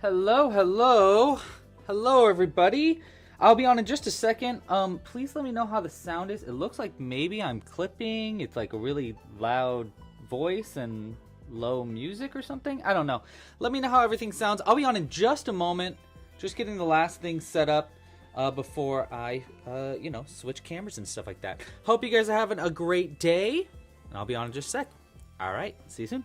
Hello everybody. I'll be on in just a second. Please let me know how the sound is. It looks like maybe I'm clipping. It's like a really loud voice and low music or something. I don't know. Let me know how everything sounds. I'll be on in just a moment. Just getting the last thing set up before I, switch cameras and stuff like that. Hope you guys are having a great day, and I'll be on in just a sec. All right, see you soon.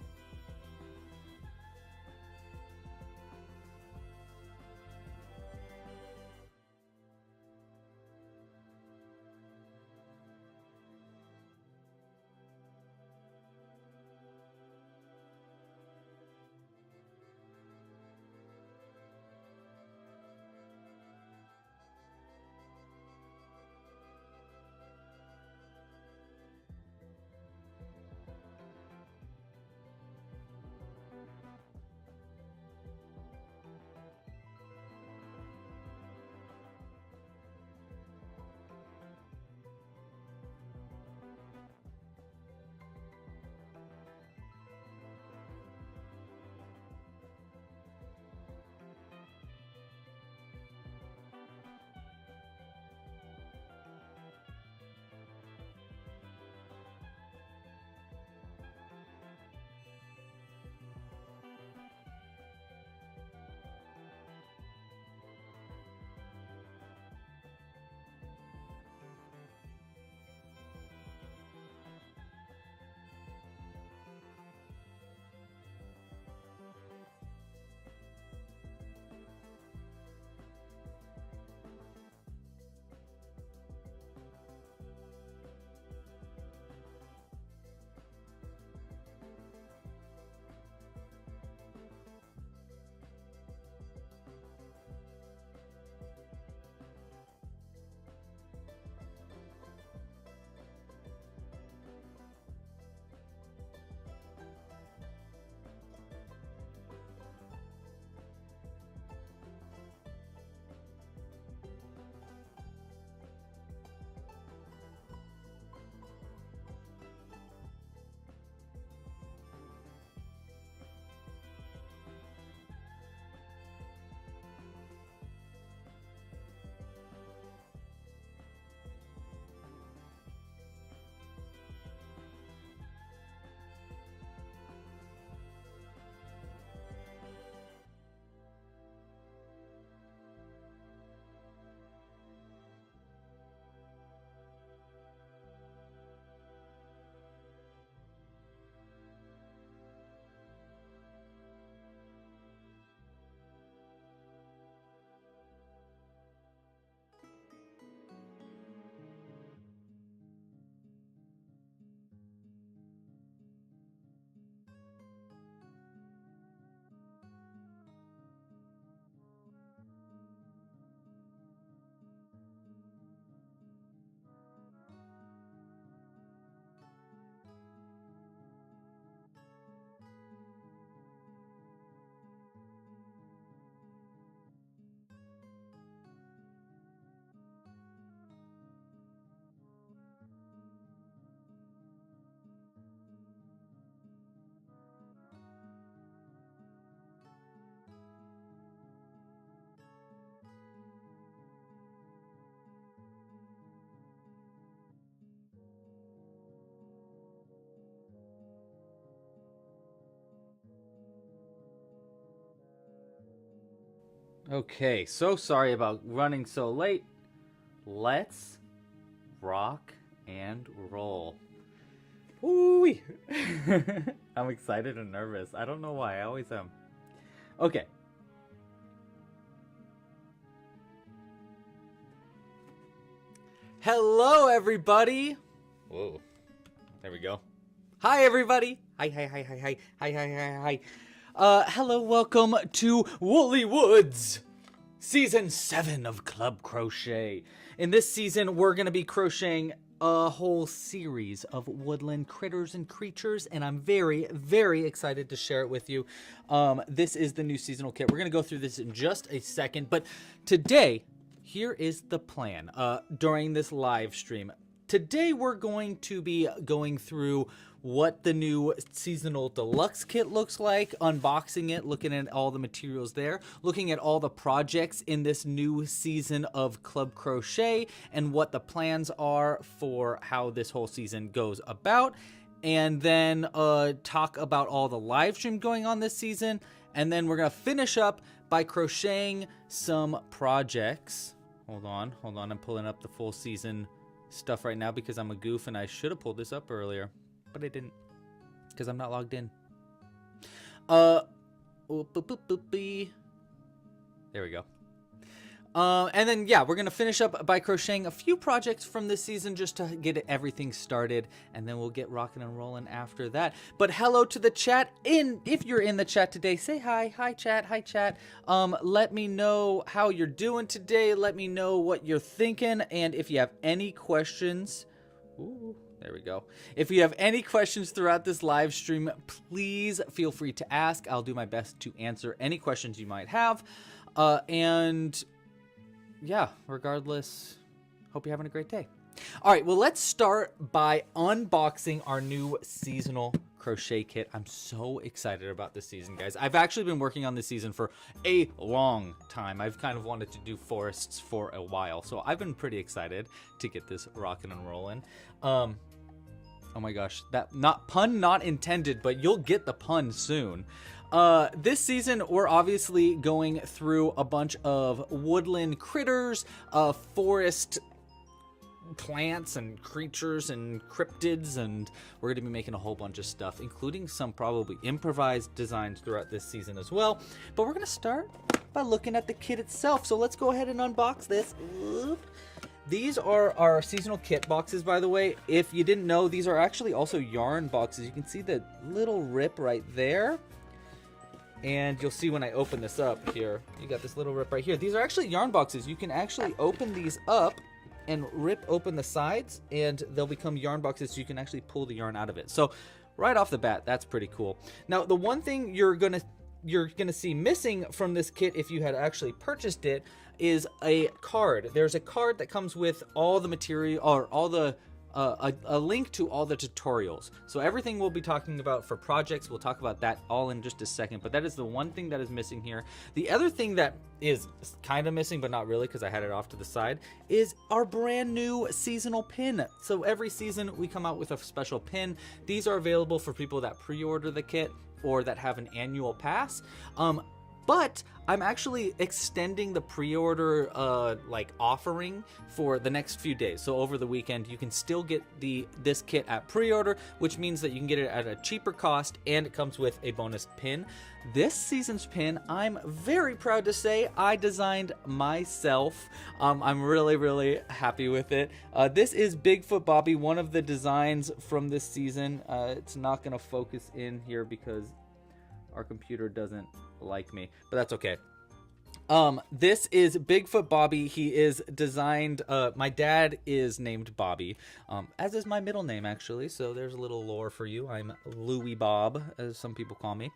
Okay, so sorry about running so late. Let's rock and roll. Ooh-wee. I'm excited and nervous. I don't know why. I always am. Okay. Hello, everybody. Whoa. There we go. Hi, everybody. Hi. Hello, welcome to Woolly Woods, Season 7 of Club Crochet. In this season, we're going to be crocheting a whole series of woodland critters and creatures, and I'm very, very excited to share it with you. This is the new seasonal kit. We're going to go through this in just a second, but today, here is the plan during this live stream. Today, we're going to be going through what the new seasonal deluxe kit looks like, unboxing it, looking at all the materials there, looking at all the projects in this new season of Club Crochet and what the plans are for how this whole season goes about, and then talk about all the live stream going on this season, and then we're gonna finish up by crocheting some projects. Hold on, I'm pulling up the full season stuff right now because I'm a goof and I should have pulled this up earlier, but I didn't because I'm not logged in. There we go. And then, yeah, we're going to finish up by crocheting a few projects from this season just to get everything started, and then we'll get rocking and rolling after that. But hello to the chat. If you're in the chat today, say hi. Hi, chat. Hi, chat. Let me know how you're doing today. Let me know what you're thinking. And if you have any questions... Ooh, there we go. If you have any questions throughout this live stream, please feel free to ask. I'll do my best to answer any questions you might have. And... yeah, regardless, hope you're having a great day. All right, well, let's start by unboxing our new seasonal crochet kit. I'm so excited about this season, guys. I've actually been working on this season for a long time. I've kind of wanted to do forests for a while, so I've been pretty excited to get this rocking and rolling. Oh my gosh, that pun not intended, but you'll get the pun soon. This season, we're obviously going through a bunch of woodland critters, forest plants and creatures and cryptids, and we're going to be making a whole bunch of stuff, including some probably improvised designs throughout this season as well. But we're going to start by looking at the kit itself. So let's go ahead and unbox this. These are our seasonal kit boxes, by the way. If you didn't know, these are actually also yarn boxes. You can see the little rip right there. And you'll see when I open this up here, you got this little rip right here. These are actually yarn boxes. You can actually open these up and rip open the sides, and they'll become yarn boxes, so you can actually pull the yarn out of it. So right off the bat, that's pretty cool. Now, the one thing you're gonna see missing from this kit, if you had actually purchased it, is a card. There's a card that comes with all the material, or all the a link to all the tutorials. So everything we'll be talking about for projects, we'll talk about that all in just a second, but that is the one thing that is missing here. The other thing that is kind of missing, but not really because I had it off to the side, is our brand new seasonal pin. So every season we come out with a special pin. These are available for people that pre-order the kit or that have an annual pass. But I'm actually extending the pre-order offering for the next few days. So over the weekend, you can still get this kit at pre-order, which means that you can get it at a cheaper cost, and it comes with a bonus pin. This season's pin, I'm very proud to say I designed myself. I'm really, really happy with it. This is Bigfoot Bobby, one of the designs from this season. It's not going to focus in here because our computer doesn't like me, but that's okay. This is Bigfoot Bobby. He is designed, my dad is named Bobby, as is my middle name actually, so there's a little lore for you. I'm Louie Bob, as some people call me.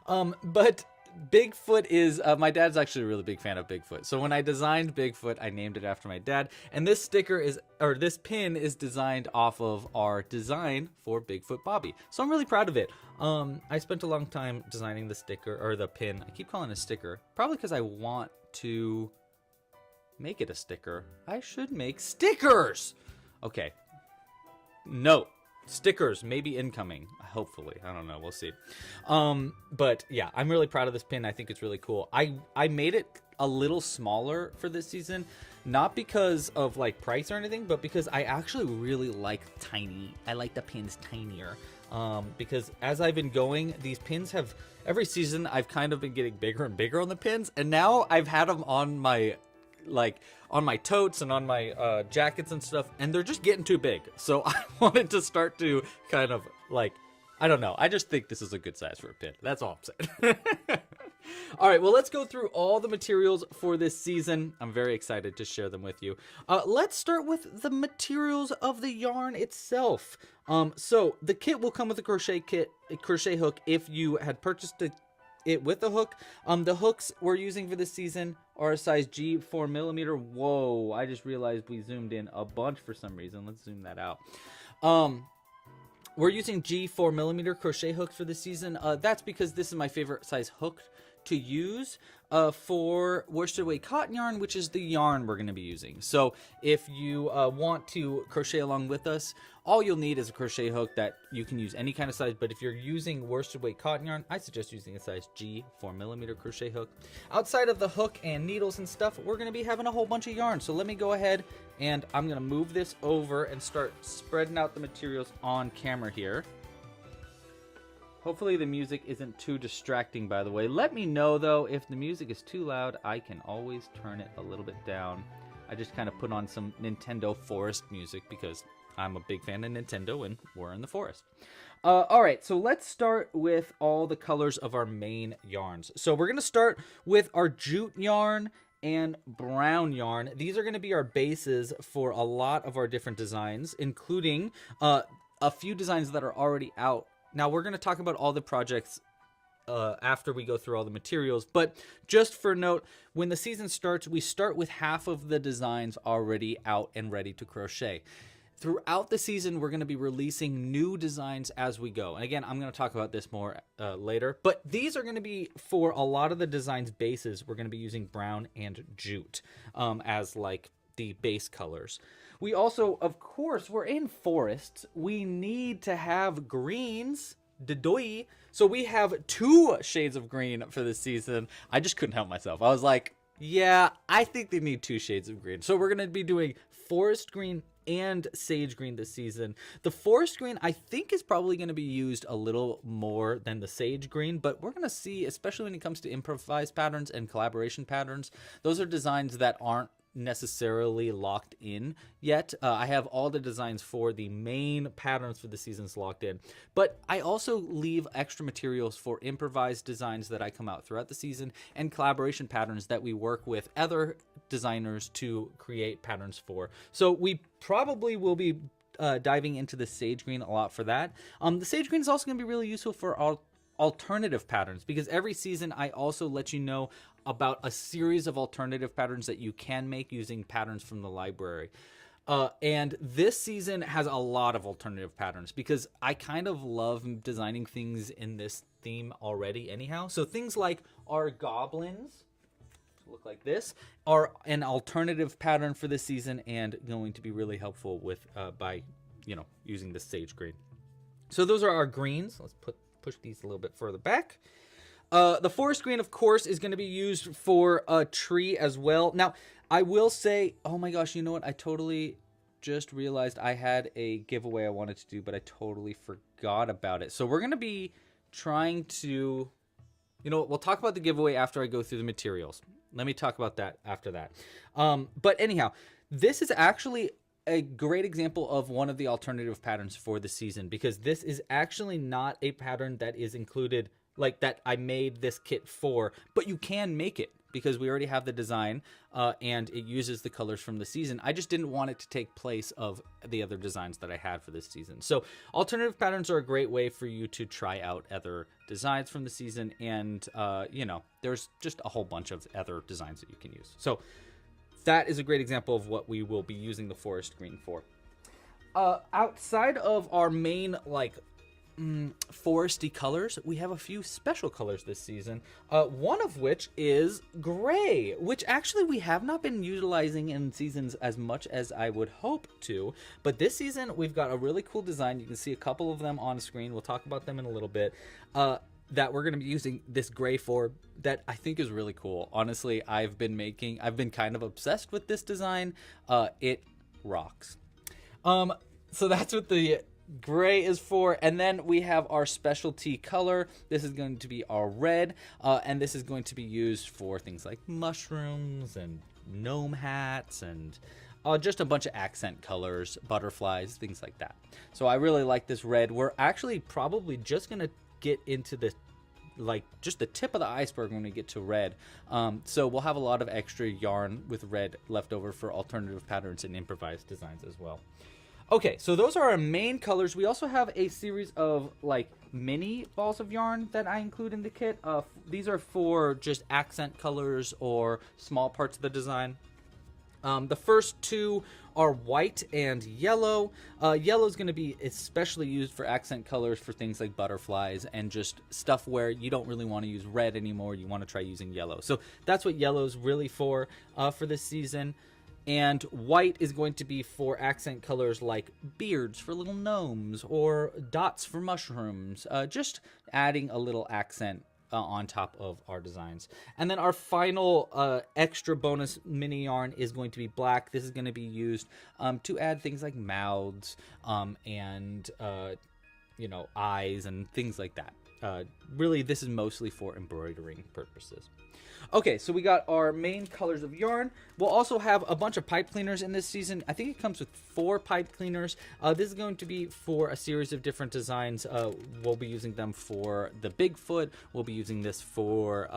But Bigfoot is, my dad's actually a really big fan of Bigfoot. So when I designed Bigfoot, I named it after my dad. And this sticker is, or this pin is designed off of our design for Bigfoot Bobby. So I'm really proud of it. I spent a long time designing the sticker, or the pin. I keep calling it a sticker, probably because I want to make it a sticker. I should make stickers. Okay. No. Stickers may be incoming, hopefully. I don't know, we'll see. But yeah, I'm really proud of this pin. I think it's really cool. I made it a little smaller for this season, not because of like price or anything, but because I actually really like tiny. I like the pins tinier. Because as I've been going, these pins have, every season I've kind of been getting bigger and bigger on the pins, and now I've had them on my on my totes and on my jackets and stuff, and they're just getting too big. So I wanted to start to kind of I don't know. I just think this is a good size for a pin. That's all I'm saying. All right, well, let's go through all the materials for this season. I'm very excited to share them with you. Let's start with the materials of the yarn itself. So the kit will come with a crochet hook if you had purchased it with a hook. The hooks we're using for this season are a size G 4mm. Whoa, I just realized we zoomed in a bunch for some reason. Let's zoom that out. We're using G 4mm crochet hooks for this season. That's because this is my favorite size hook to use for worsted weight cotton yarn, which is the yarn we're going to be using. So if you want to crochet along with us, all you'll need is a crochet hook that you can use any kind of size. But if you're using worsted weight cotton yarn, I suggest using a size G 4mm crochet hook. Outside of the hook and needles and stuff, we're going to be having a whole bunch of yarn. So let me go ahead and I'm going to move this over and start spreading out the materials on camera here. Hopefully the music isn't too distracting, by the way. Let me know, though, if the music is too loud. I can always turn it a little bit down. I just kind of put on some Nintendo Forest music because I'm a big fan of Nintendo and we're in the forest. All right, so let's start with all the colors of our main yarns. So we're going to start with our jute yarn and brown yarn. These are going to be our bases for a lot of our different designs, including a few designs that are already out. Now, we're going to talk about all the projects after we go through all the materials, but just for note, when the season starts, we start with half of the designs already out and ready to crochet. Throughout the season, we're going to be releasing new designs as we go. And again, I'm going to talk about this more later, but these are going to be for a lot of the designs bases. We're going to be using brown and jute as like the base colors. We also, of course, we're in forests. We need to have greens. So we have 2 shades of green for this season. I just couldn't help myself. I was like, yeah, I think they need 2 shades of green. So we're going to be doing forest green and sage green this season. The forest green, I think, is probably going to be used a little more than the sage green, but we're going to see, especially when it comes to improvised patterns and collaboration patterns, those are designs that aren't necessarily locked in yet. I have all the designs for the main patterns for the seasons locked in, but I also leave extra materials for improvised designs that I come out throughout the season and collaboration patterns that we work with other designers to create patterns for. So we probably will be diving into the sage green a lot for that. The sage green is also going to be really useful for alternative patterns, because every season I also let you know about a series of alternative patterns that you can make using patterns from the library. And this season has a lot of alternative patterns because I kind of love designing things in this theme already anyhow. So things like our goblins look like this are an alternative pattern for this season and going to be really helpful with by using the sage green. So those are our greens. Let's push these a little bit further back. The forest green, of course, is going to be used for a tree as well. Now, I will say, oh my gosh, you know what? I totally just realized I had a giveaway I wanted to do, but I totally forgot about it. So we're going to be trying to, we'll talk about the giveaway after I go through the materials. Let me talk about that after that. But anyhow, this is actually a great example of one of the alternative patterns for the season, because this is actually not a pattern that is included like that I made this kit for, but you can make it because we already have the design and it uses the colors from the season. I just didn't want it to take place of the other designs that I had for this season. So alternative patterns are a great way for you to try out other designs from the season. And, there's just a whole bunch of other designs that you can use. So that is a great example of what we will be using the forest green for. Outside of our main, foresty colors, we have a few special colors this season, one of which is gray, which actually we have not been utilizing in seasons as much as I would hope to, but this season we've got a really cool design. You can see a couple of them on screen. We'll talk about them in a little bit, that we're going to be using this gray for, that I think is really cool. Honestly, I've been kind of obsessed with this design. It rocks. So that's what the gray is for. And then we have our specialty color. This is going to be our red, and this is going to be used for things like mushrooms and gnome hats and just a bunch of accent colors, butterflies, things like that. So I really like this red. We're actually probably just going to get into the just the tip of the iceberg when we get to red. So we'll have a lot of extra yarn with red left over for alternative patterns and improvised designs as well. Okay, so those are our main colors. We also have a series of mini balls of yarn that I include in the kit. These are for just accent colors or small parts of the design. The first two are white and yellow. Yellow is going to be especially used for accent colors for things like butterflies and just stuff where you don't really want to use red anymore. You want to try using yellow. So that's what yellow is really for this season. And white is going to be for accent colors like beards for little gnomes or dots for mushrooms. Just adding a little accent on top of our designs. And then our final extra bonus mini yarn is going to be black. This is going to be used to add things like mouths and eyes and things like that. Really, this is mostly for embroidering purposes. Okay, so we got our main colors of yarn. We'll also have a bunch of pipe cleaners in this season. I think it comes with 4 pipe cleaners. This is going to be for a series of different designs. We'll be using them for the Bigfoot. We'll be using this for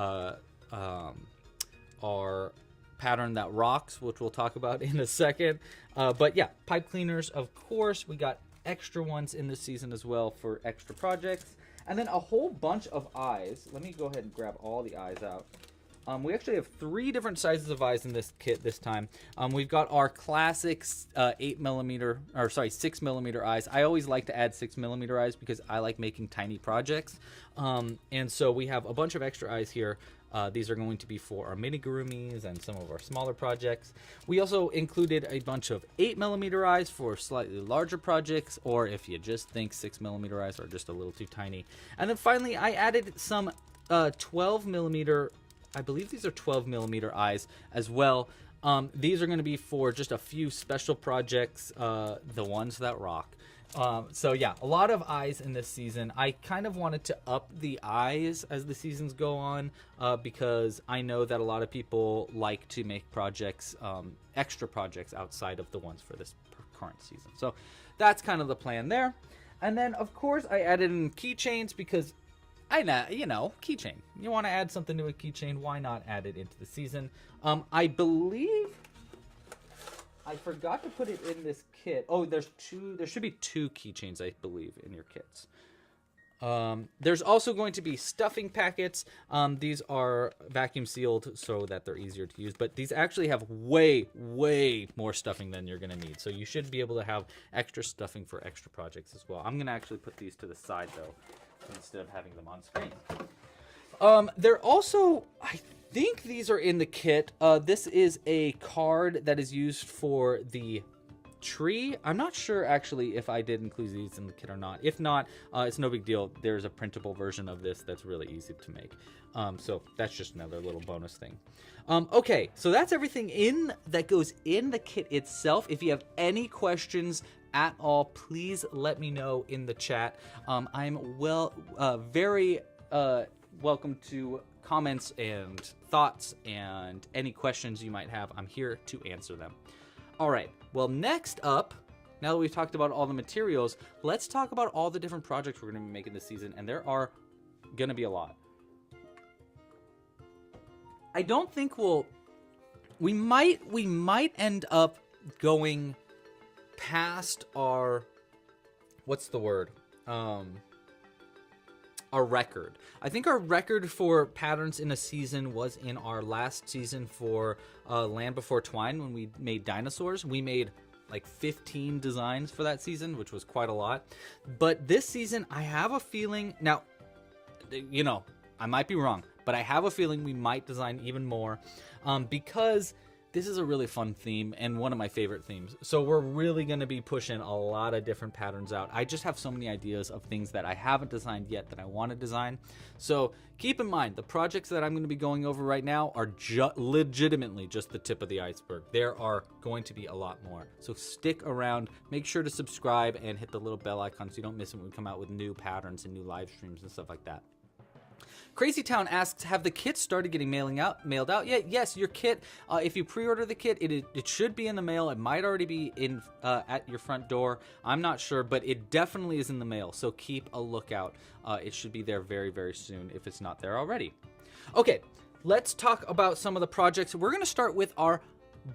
our pattern that rocks, which we'll talk about in a second. But yeah, pipe cleaners, of course. We got extra ones in this season as well for extra projects. And then a whole bunch of eyes. Let me go ahead and grab all the eyes out. We actually have 3 different sizes of eyes in this kit this time. We've got our classic 6mm eyes. I always like to add 6mm eyes because I like making tiny projects. And so we have a bunch of extra eyes here. These are going to be for our amigurumis and some of our smaller projects. We also included a bunch of 8mm eyes for slightly larger projects, or if you just think 6mm eyes are just a little too tiny. And then finally, I added some 12mm. I believe these are 12mm eyes as well. These are going to be for just a few special projects, the ones that rock. So yeah, a lot of eyes in this season. I kind of wanted to up the eyes as the seasons go on because I know that a lot of people like to make projects, extra projects outside of the ones for this current season. So that's kind of the plan there. And then of course I added in keychains because keychain. You want to add something to a keychain, why not add it into the season? I believe I forgot to put it in this kit. Oh, there should be 2 keychains, I believe, in your kits. There's also going to be stuffing packets. These are vacuum sealed so that they're easier to use, but these actually have way more stuffing than you're going to need. So you should be able to have extra stuffing for extra projects as well. I'm going to actually put these to the side though, instead of having them on screen. They're also, I think these are in the kit. This is a card that is used for the tree. I'm not sure actually if I did include these in the kit or not. If not, it's no big deal. There's a printable version of this that's really easy to make. So that's just another little bonus thing. Okay, so that's everything that goes in the kit itself. If you have any questions at all, please let me know in the chat. I'm very welcome to comments and thoughts and any questions you might have. I'm here to answer them. All right, well, next up, now that we've talked about all the materials, let's talk about all the different projects we're going to be making this season, and there are going to be a lot. I don't think we might end up going past our, what's the word? Our record. I think our record for patterns in a season was in our last season for Land Before Twine when we made dinosaurs. We made like 15 designs for that season, which was quite a lot. But this season, I have a feeling, now, I might be wrong, but I have a feeling we might design even more because this is a really fun theme and one of my favorite themes. So we're really going to be pushing a lot of different patterns out. I just have so many ideas of things that I haven't designed yet that I want to design. So keep in mind, the projects that I'm going to be going over right now are legitimately just the tip of the iceberg. There are going to be a lot more. So stick around, make sure to subscribe and hit the little bell icon so you don't miss it when we come out with new patterns and new live streams and stuff like that. Crazy Town asks, have the kits started getting mailed out yet? Yes, your kit, if you pre-order the kit, it should be in the mail. It might already be in at your front door. I'm not sure, but it definitely is in the mail, so keep a lookout. It should be there very, very soon if it's not there already. Okay, let's talk about some of the projects. We're going to start with our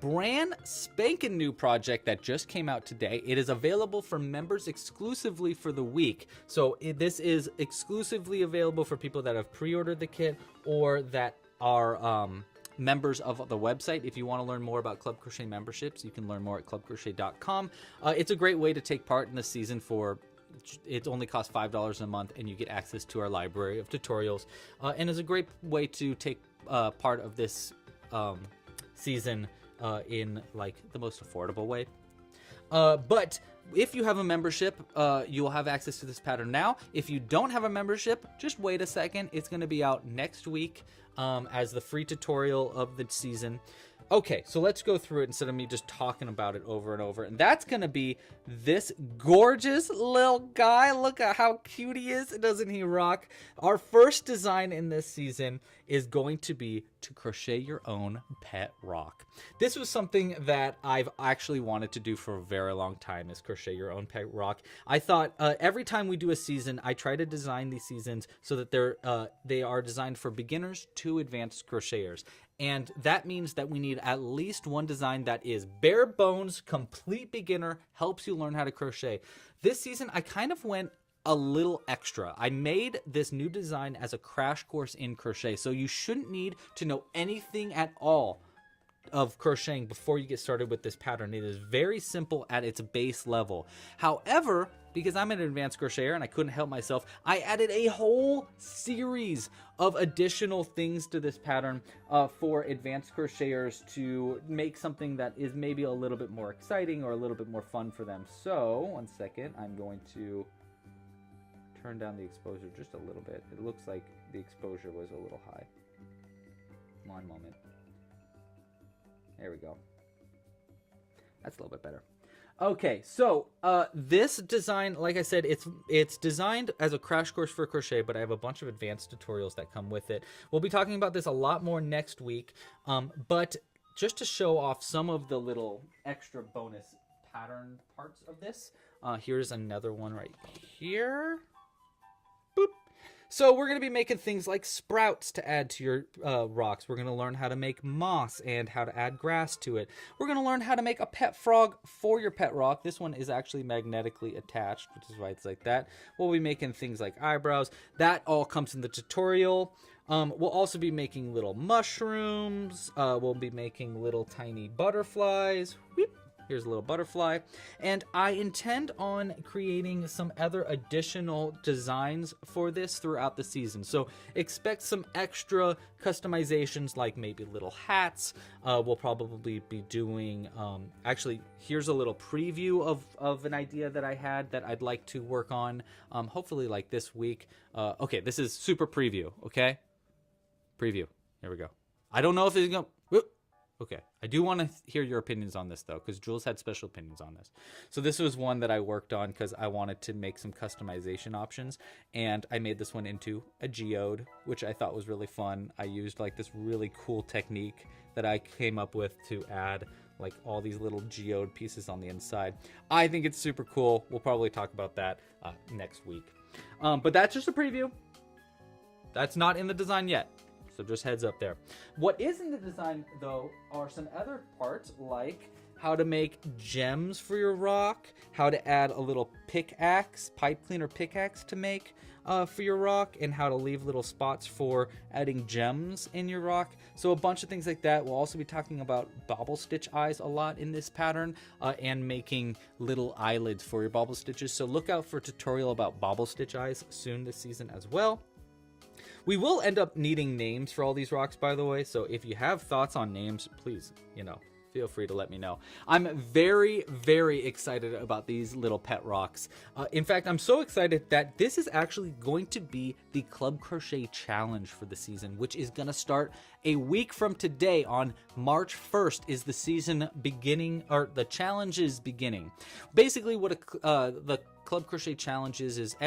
brand spanking new project that just came out today. It is available for members exclusively for the week. So this is exclusively available for people that have pre-ordered the kit or that are members of the website. If you want to learn more about Club Crochet memberships, you can learn more at clubcrochet.com. It's a great way to take part in the season for it only costs $5 a month, and you get access to our library of tutorials, and is a great way to take part of this season in like the most affordable way. But if you have a membership, you will have access to this pattern now. If you don't have a membership, just wait a second. It's going to be out next week as the free tutorial of the season. Okay, so let's go through it instead of me just talking about it over and over. And that's going to be this gorgeous little guy. Look at how cute he is. Doesn't he rock? Our first design in this season is going to be to crochet your own pet rock. This was something that I've actually wanted to do for a very long time, is crochet your own pet rock. I thought every time we do a season, I try to design these seasons so that they are designed for beginners to advanced crocheters. And that means that we need at least one design that is bare bones, complete beginner, helps you learn how to crochet. This season, I kind of went a little extra. I made this new design as a crash course in crochet. So you shouldn't need to know anything at all of crocheting before you get started with this pattern. It is very simple at its base level. However, because I'm an advanced crocheter and I couldn't help myself, I added a whole series of additional things to this pattern for advanced crocheters to make something that is maybe a little bit more exciting or a little bit more fun for them. So, one second, I'm going to turn down the exposure just a little bit. It looks like the exposure was a little high. One moment. There we go. That's a little bit better. Okay, so this design, like I said, it's designed as a crash course for crochet, but I have a bunch of advanced tutorials that come with it. We'll be talking about this a lot more next week, but just to show off some of the little extra bonus pattern parts of this, here's another one right here. Boop. So we're going to be making things like sprouts to add to your rocks. We're going to learn how to make moss and how to add grass to it. We're going to learn how to make a pet frog for your pet rock. This one is actually magnetically attached, which is why it's like that. We'll be making things like eyebrows. That all comes in the tutorial. We'll also be making little mushrooms. We'll be making little tiny butterflies. Whoop. Here's a little butterfly. And I intend on creating some other additional designs for this throughout the season. So expect some extra customizations, like maybe little hats. We'll probably be doing, actually, here's a little preview of an idea that I had that I'd like to work on, hopefully like this week. Okay, this is super preview, okay? Preview. Here we go. I don't know if it's going to... Okay, I do want to hear your opinions on this, though, because Jules had special opinions on this. So this was one that I worked on because I wanted to make some customization options, and I made this one into a geode, which I thought was really fun. I used like this really cool technique that I came up with to add like all these little geode pieces on the inside. I think it's super cool. We'll probably talk about that next week. But that's just a preview. That's not in the design yet. So just heads up there. What is in the design, though, are some other parts, like how to make gems for your rock, how to add a little pickaxe, pipe cleaner pickaxe to make for your rock, and how to leave little spots for adding gems in your rock. So a bunch of things like that. We'll also be talking about bobble stitch eyes a lot in this pattern, and making little eyelids for your bobble stitches. So look out for a tutorial about bobble stitch eyes soon this season as well. We will end up needing names for all these rocks, by the way, so if you have thoughts on names, please, feel free to let me know. I'm very, very excited about these little pet rocks. In fact, I'm so excited that this is actually going to be the Club Crochet Challenge for the season, which is going to start a week from today. On March 1st is the season beginning, or the challenge is beginning. Basically, what the Club Crochet Challenge is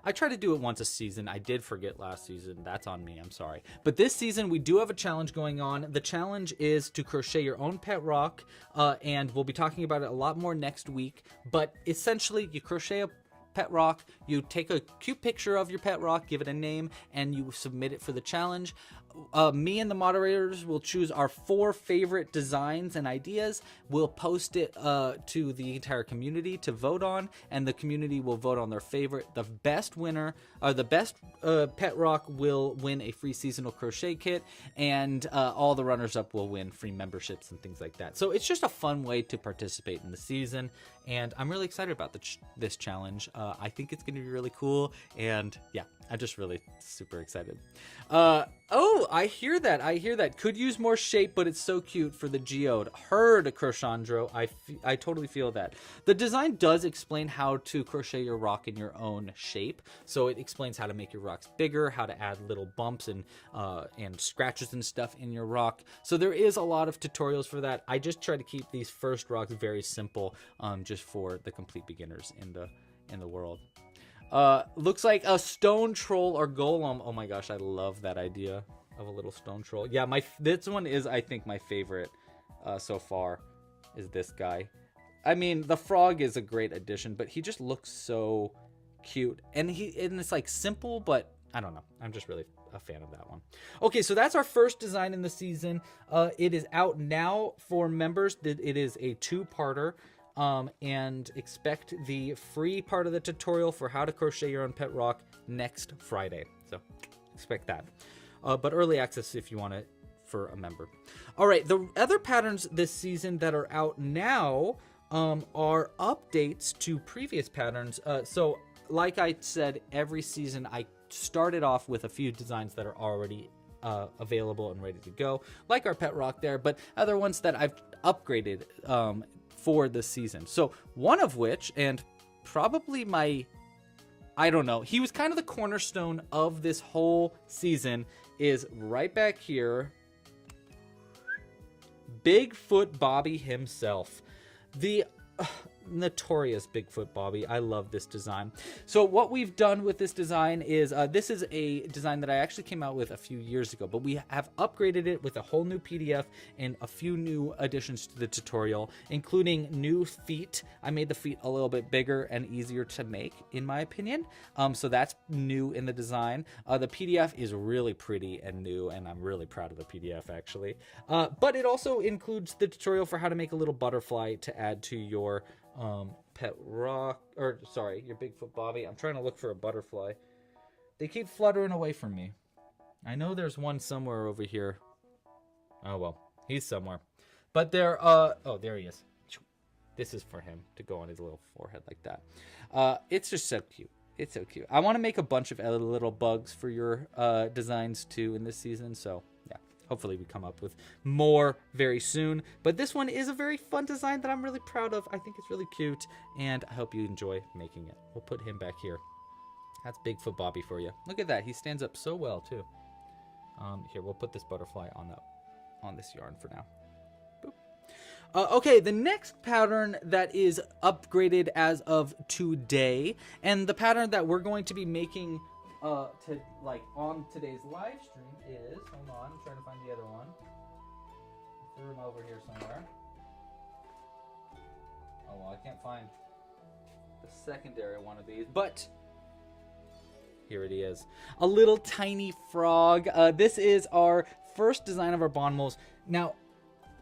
I try to do it once a season. I did forget last season. That's on me. I'm sorry. But this season, we do have a challenge going on. The challenge is to crochet your own pet rock, and we'll be talking about it a lot more next week. But essentially, you crochet a pet rock, you take a cute picture of your pet rock, give it a name, and you submit it for the challenge. me and the moderators will choose our 4 favorite designs and ideas. We'll post it to the entire community to vote on, and the community will vote on their favorite. The best winner, or the best pet rock, will win a free seasonal crochet kit, and all the runners-up will win free memberships and things like that. So it's just a fun way to participate in the season, and I'm really excited about this challenge. I think it's going to be really cool, and yeah, I'm just really super excited. Oh, I hear that. Could use more shape, but it's so cute for the geode. Heard, Crochandro. I totally feel that. The design does explain how to crochet your rock in your own shape. So it explains how to make your rocks bigger, how to add little bumps and scratches and stuff in your rock. So there is a lot of tutorials for that. I just try to keep these first rocks very simple, just for the complete beginners in the world. Looks like a stone troll or golem. Oh my gosh, I love that idea of a little stone troll. Yeah, this one is, I think, my favorite so far, is this guy. I mean, the frog is a great addition, but he just looks so cute. And it's like simple, but I don't know. I'm just really a fan of that one. Okay, so that's our first design in the season. It is out now for members. It is a 2-parter. And expect the free part of the tutorial for how to crochet your own pet rock next Friday. So expect that. But early access if you want it for a member. All right, the other patterns this season that are out now are updates to previous patterns. So like I said, every season I started off with a few designs that are already available and ready to go, like our pet rock there, but other ones that I've upgraded for this season. So one of which, and probably I don't know, he was kind of the cornerstone of this whole season, is right back here. Bigfoot Bobby himself. The notorious Bigfoot Bobby. I love this design. So what we've done with this design is, this is a design that I actually came out with a few years ago, but we have upgraded it with a whole new PDF and a few new additions to the tutorial, including new feet. I made the feet a little bit bigger and easier to make, in my opinion. So that's new in the design. The PDF is really pretty and new, and I'm really proud of the PDF actually. But it also includes the tutorial for how to make a little butterfly to add to your pet rock, or sorry, your Bigfoot Bobby. I'm trying to look for a butterfly. They keep fluttering away from me. I know there's one somewhere over here. Oh well, he's somewhere. But there, oh, there he is. This is for him to go on his little forehead like that. It's just so cute. It's so cute. I want to make a bunch of other little bugs for your designs too in this season, so yeah. Hopefully we come up with more very soon. But this one is a very fun design that I'm really proud of. I think it's really cute, and I hope you enjoy making it. We'll put him back here. That's Bigfoot Bobby for you. Look at that. He stands up so well, too. Here, we'll put this butterfly on this yarn for now. Boop. Okay, the next pattern that is upgraded as of today, and the pattern that we're going to be making on today's live stream is, hold on, I'm trying to find the other one. I threw him over here somewhere. Oh well, I can't find the secondary one of these, but here it is. A little tiny frog. This is our first design of our bond moles. Now,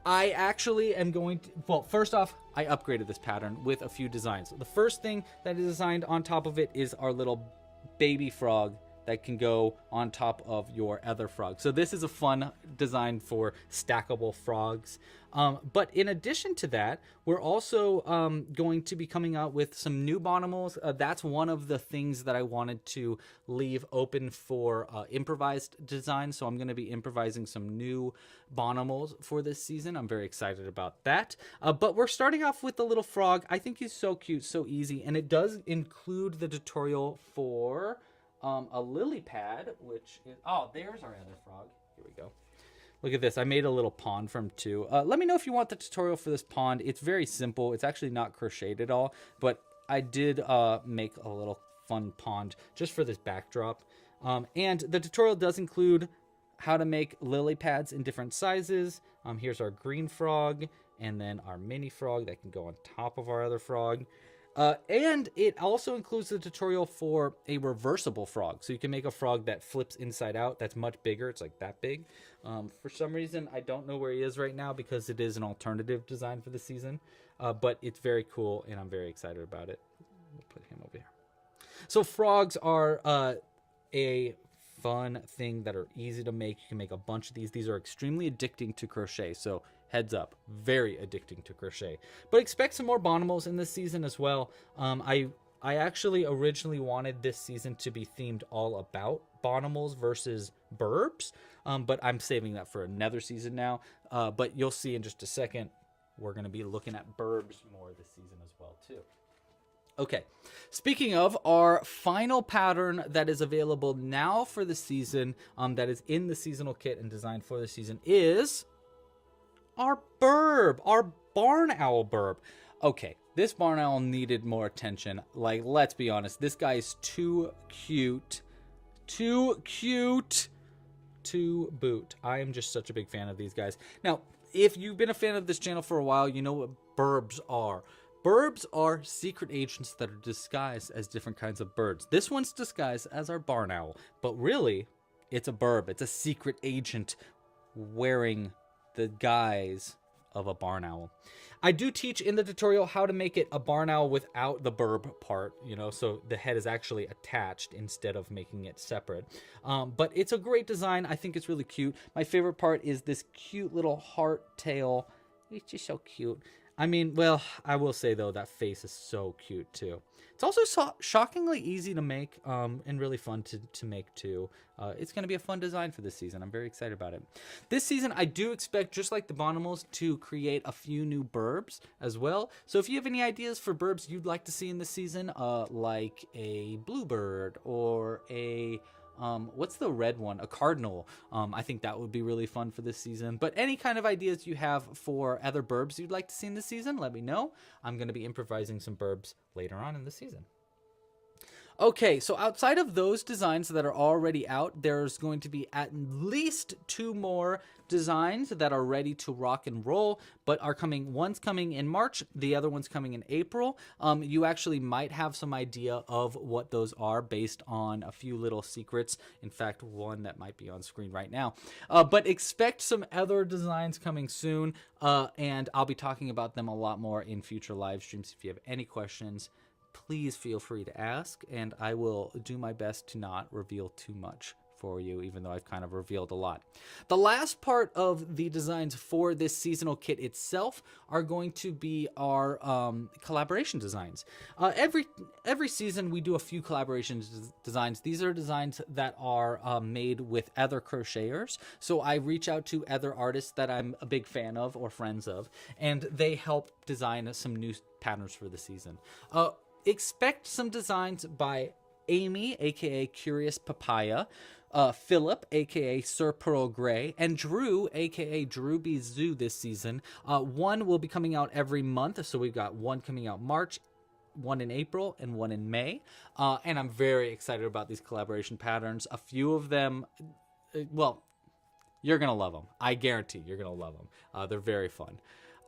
I actually am going to, well, first off, I upgraded this pattern with a few designs. The first thing that is designed on top of it is our little baby frog that can go on top of your other frog. So this is a fun design for stackable frogs. But in addition to that, we're also going to be coming out with some new bonimals. That's one of the things that I wanted to leave open for improvised design. So I'm going to be improvising some new bonimals for this season. I'm very excited about that. But we're starting off with the little frog. I think he's so cute, so easy. And it does include the tutorial for a lily pad, which is, oh, there's our other frog. Here we go. Look at this. I made a little pond from 2. Let me know if you want the tutorial for this pond. It's very simple. It's actually not crocheted at all, but I did make a little fun pond just for this backdrop. And the tutorial does include how to make lily pads in different sizes. Here's our green frog, and then our mini frog that can go on top of our other frog. And it also includes the tutorial for a reversible frog. So you can make a frog that flips inside out. That's much bigger. It's like that big. For some reason, I don't know where he is right now because it is an alternative design for the season. But it's very cool, and I'm very excited about it. We'll put him over here. So frogs are a fun thing that are easy to make. You can make a bunch of these. These are extremely addicting to crochet. So heads up, very addicting to crochet. But expect some more Bonimals in this season as well. I actually originally wanted this season to be themed all about Bonimals versus burbs, but I'm saving that for another season now. But you'll see in just a second, we're going to be looking at burbs more this season as well too. Okay, speaking of, our final pattern that is available now for the season, that is in the seasonal kit and designed for the season, is our burb, our barn owl burb. Okay, this barn owl needed more attention. Like, let's be honest, this guy is too cute. Too cute to boot. I am just such a big fan of these guys. Now, if you've been a fan of this channel for a while, you know what burbs are. Burbs are secret agents that are disguised as different kinds of birds. This one's disguised as our barn owl, but really, it's a burb. It's a secret agent wearing the guise of a barn owl. I do teach in the tutorial how to make it a barn owl without the burb part, you know, so the head is actually attached instead of making it separate. But it's a great design. I think it's really cute. My favorite part is this cute little heart tail. It's just so cute. I mean, well, I will say, though, that face is so cute, too. It's also shockingly easy to make and really fun to make, too. It's going to be a fun design for this season. I'm very excited about it. This season, I do expect, just like the Bonimals, to create a few new burbs as well. So if you have any ideas for burbs you'd like to see in this season, like a bluebird or a... what's the red one? A cardinal. I think that would be really fun for this season. But any kind of ideas you have for other burbs you'd like to see in this season, let me know. I'm going to be improvising some burbs later on in the season. Okay, so outside of those designs that are already out, there's going to be at least 2 more designs that are ready to rock and roll, but are coming. One's coming in March, the other one's coming in April. You actually might have some idea of what those are based on a few little secrets. In fact, one that might be on screen right now. But expect some other designs coming soon, and I'll be talking about them a lot more in future live streams. If you have any questions, please feel free to ask, and I will do my best to not reveal too much for you, even though I've kind of revealed a lot. The last part of the designs for this seasonal kit itself are going to be our collaboration designs. Every season we do a few collaboration designs. These are designs that are made with other crocheters. So I reach out to other artists that I'm a big fan of or friends of, and they help design some new patterns for the season. Expect some designs by Amy, aka Curious Papaya, Philip, aka Sir Pearl Grey, and Drew, aka Drewby Zoo this season. One will be coming out every month, so we've got one coming out March, one in April, and one in May. And I'm very excited about these collaboration patterns. A few of them, well, you're going to love them. I guarantee you're going to love them. They're very fun.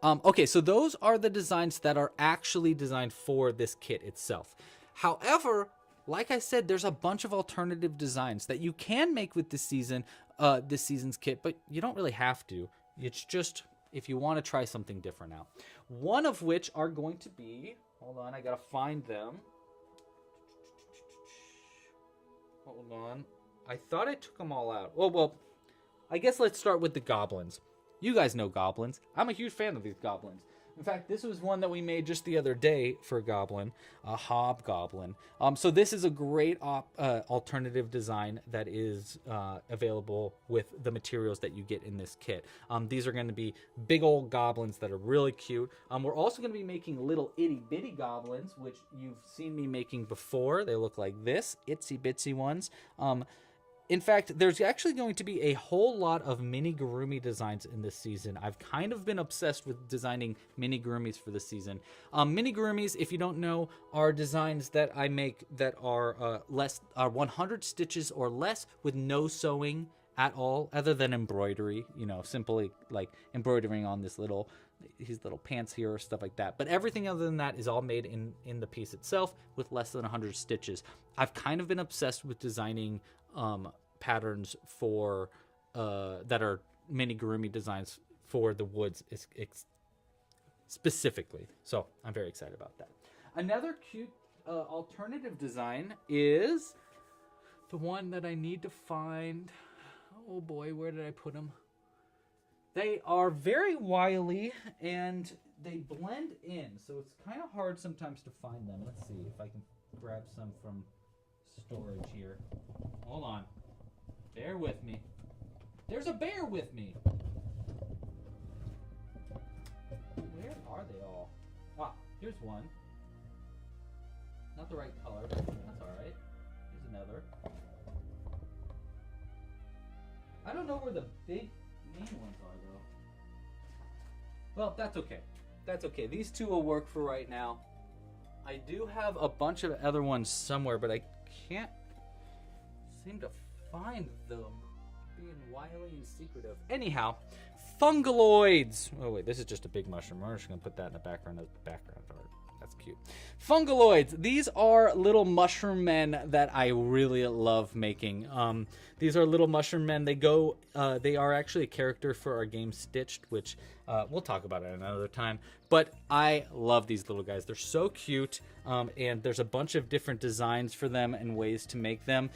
Okay, so those are the designs that are actually designed for this kit itself. However, like I said, there's a bunch of alternative designs that you can make with this season's kit, but you don't really have to. It's just if you want to try something different out. One of which are going to be, hold on, I gotta find them. Hold on. I thought I took them all out. Oh, well, I guess let's start with the goblins. You guys know goblins. I'm a huge fan of these goblins. In fact, this was one that we made just the other day for a goblin, a hobgoblin. So this is a great alternative design that is available with the materials that you get in this kit. These are going to be big old goblins that are really cute. We're also going to be making little itty bitty goblins, which you've seen me making before. They look like this, itsy bitsy ones. In fact, there's actually going to be a whole lot of amigurumi designs in this season. I've kind of been obsessed with designing amigurumis for this season. Amigurumis, if you don't know, are designs that I make that are 100 stitches or less with no sewing at all, other than embroidery, you know, simply like embroidering on this little his little pants here or stuff like that. But everything other than that is all made in the piece itself with less than 100 stitches. I've kind of been obsessed with designing patterns for that are amigurumi designs for the woods specifically. So I'm very excited about that. Another cute alternative design is the one that I need to find. Oh boy, where did I put them? They are very wily and they blend in, so it's kind of hard sometimes to find them. Let's see if I can grab some from storage here. Hold on. Bear with me. There's a bear with me. Where are they all? Ah, here's one. Not the right color, but that's alright. Here's another. I don't know where the big main ones are, though. Well, that's okay. That's okay. These two will work for right now. I do have a bunch of other ones somewhere, but I can't seem to find them. Being wily and secretive. Anyhow, fungaloids. Oh, wait. This is just a big mushroom. We're just going to put that in the background as background art. That's cute. Fungaloids. These are little mushroom men that I really love making. These are little mushroom men. They are actually a character for our game Stitched, which we'll talk about it another time. But I love these little guys. They're so cute, and there's a bunch of different designs for them and ways to make them.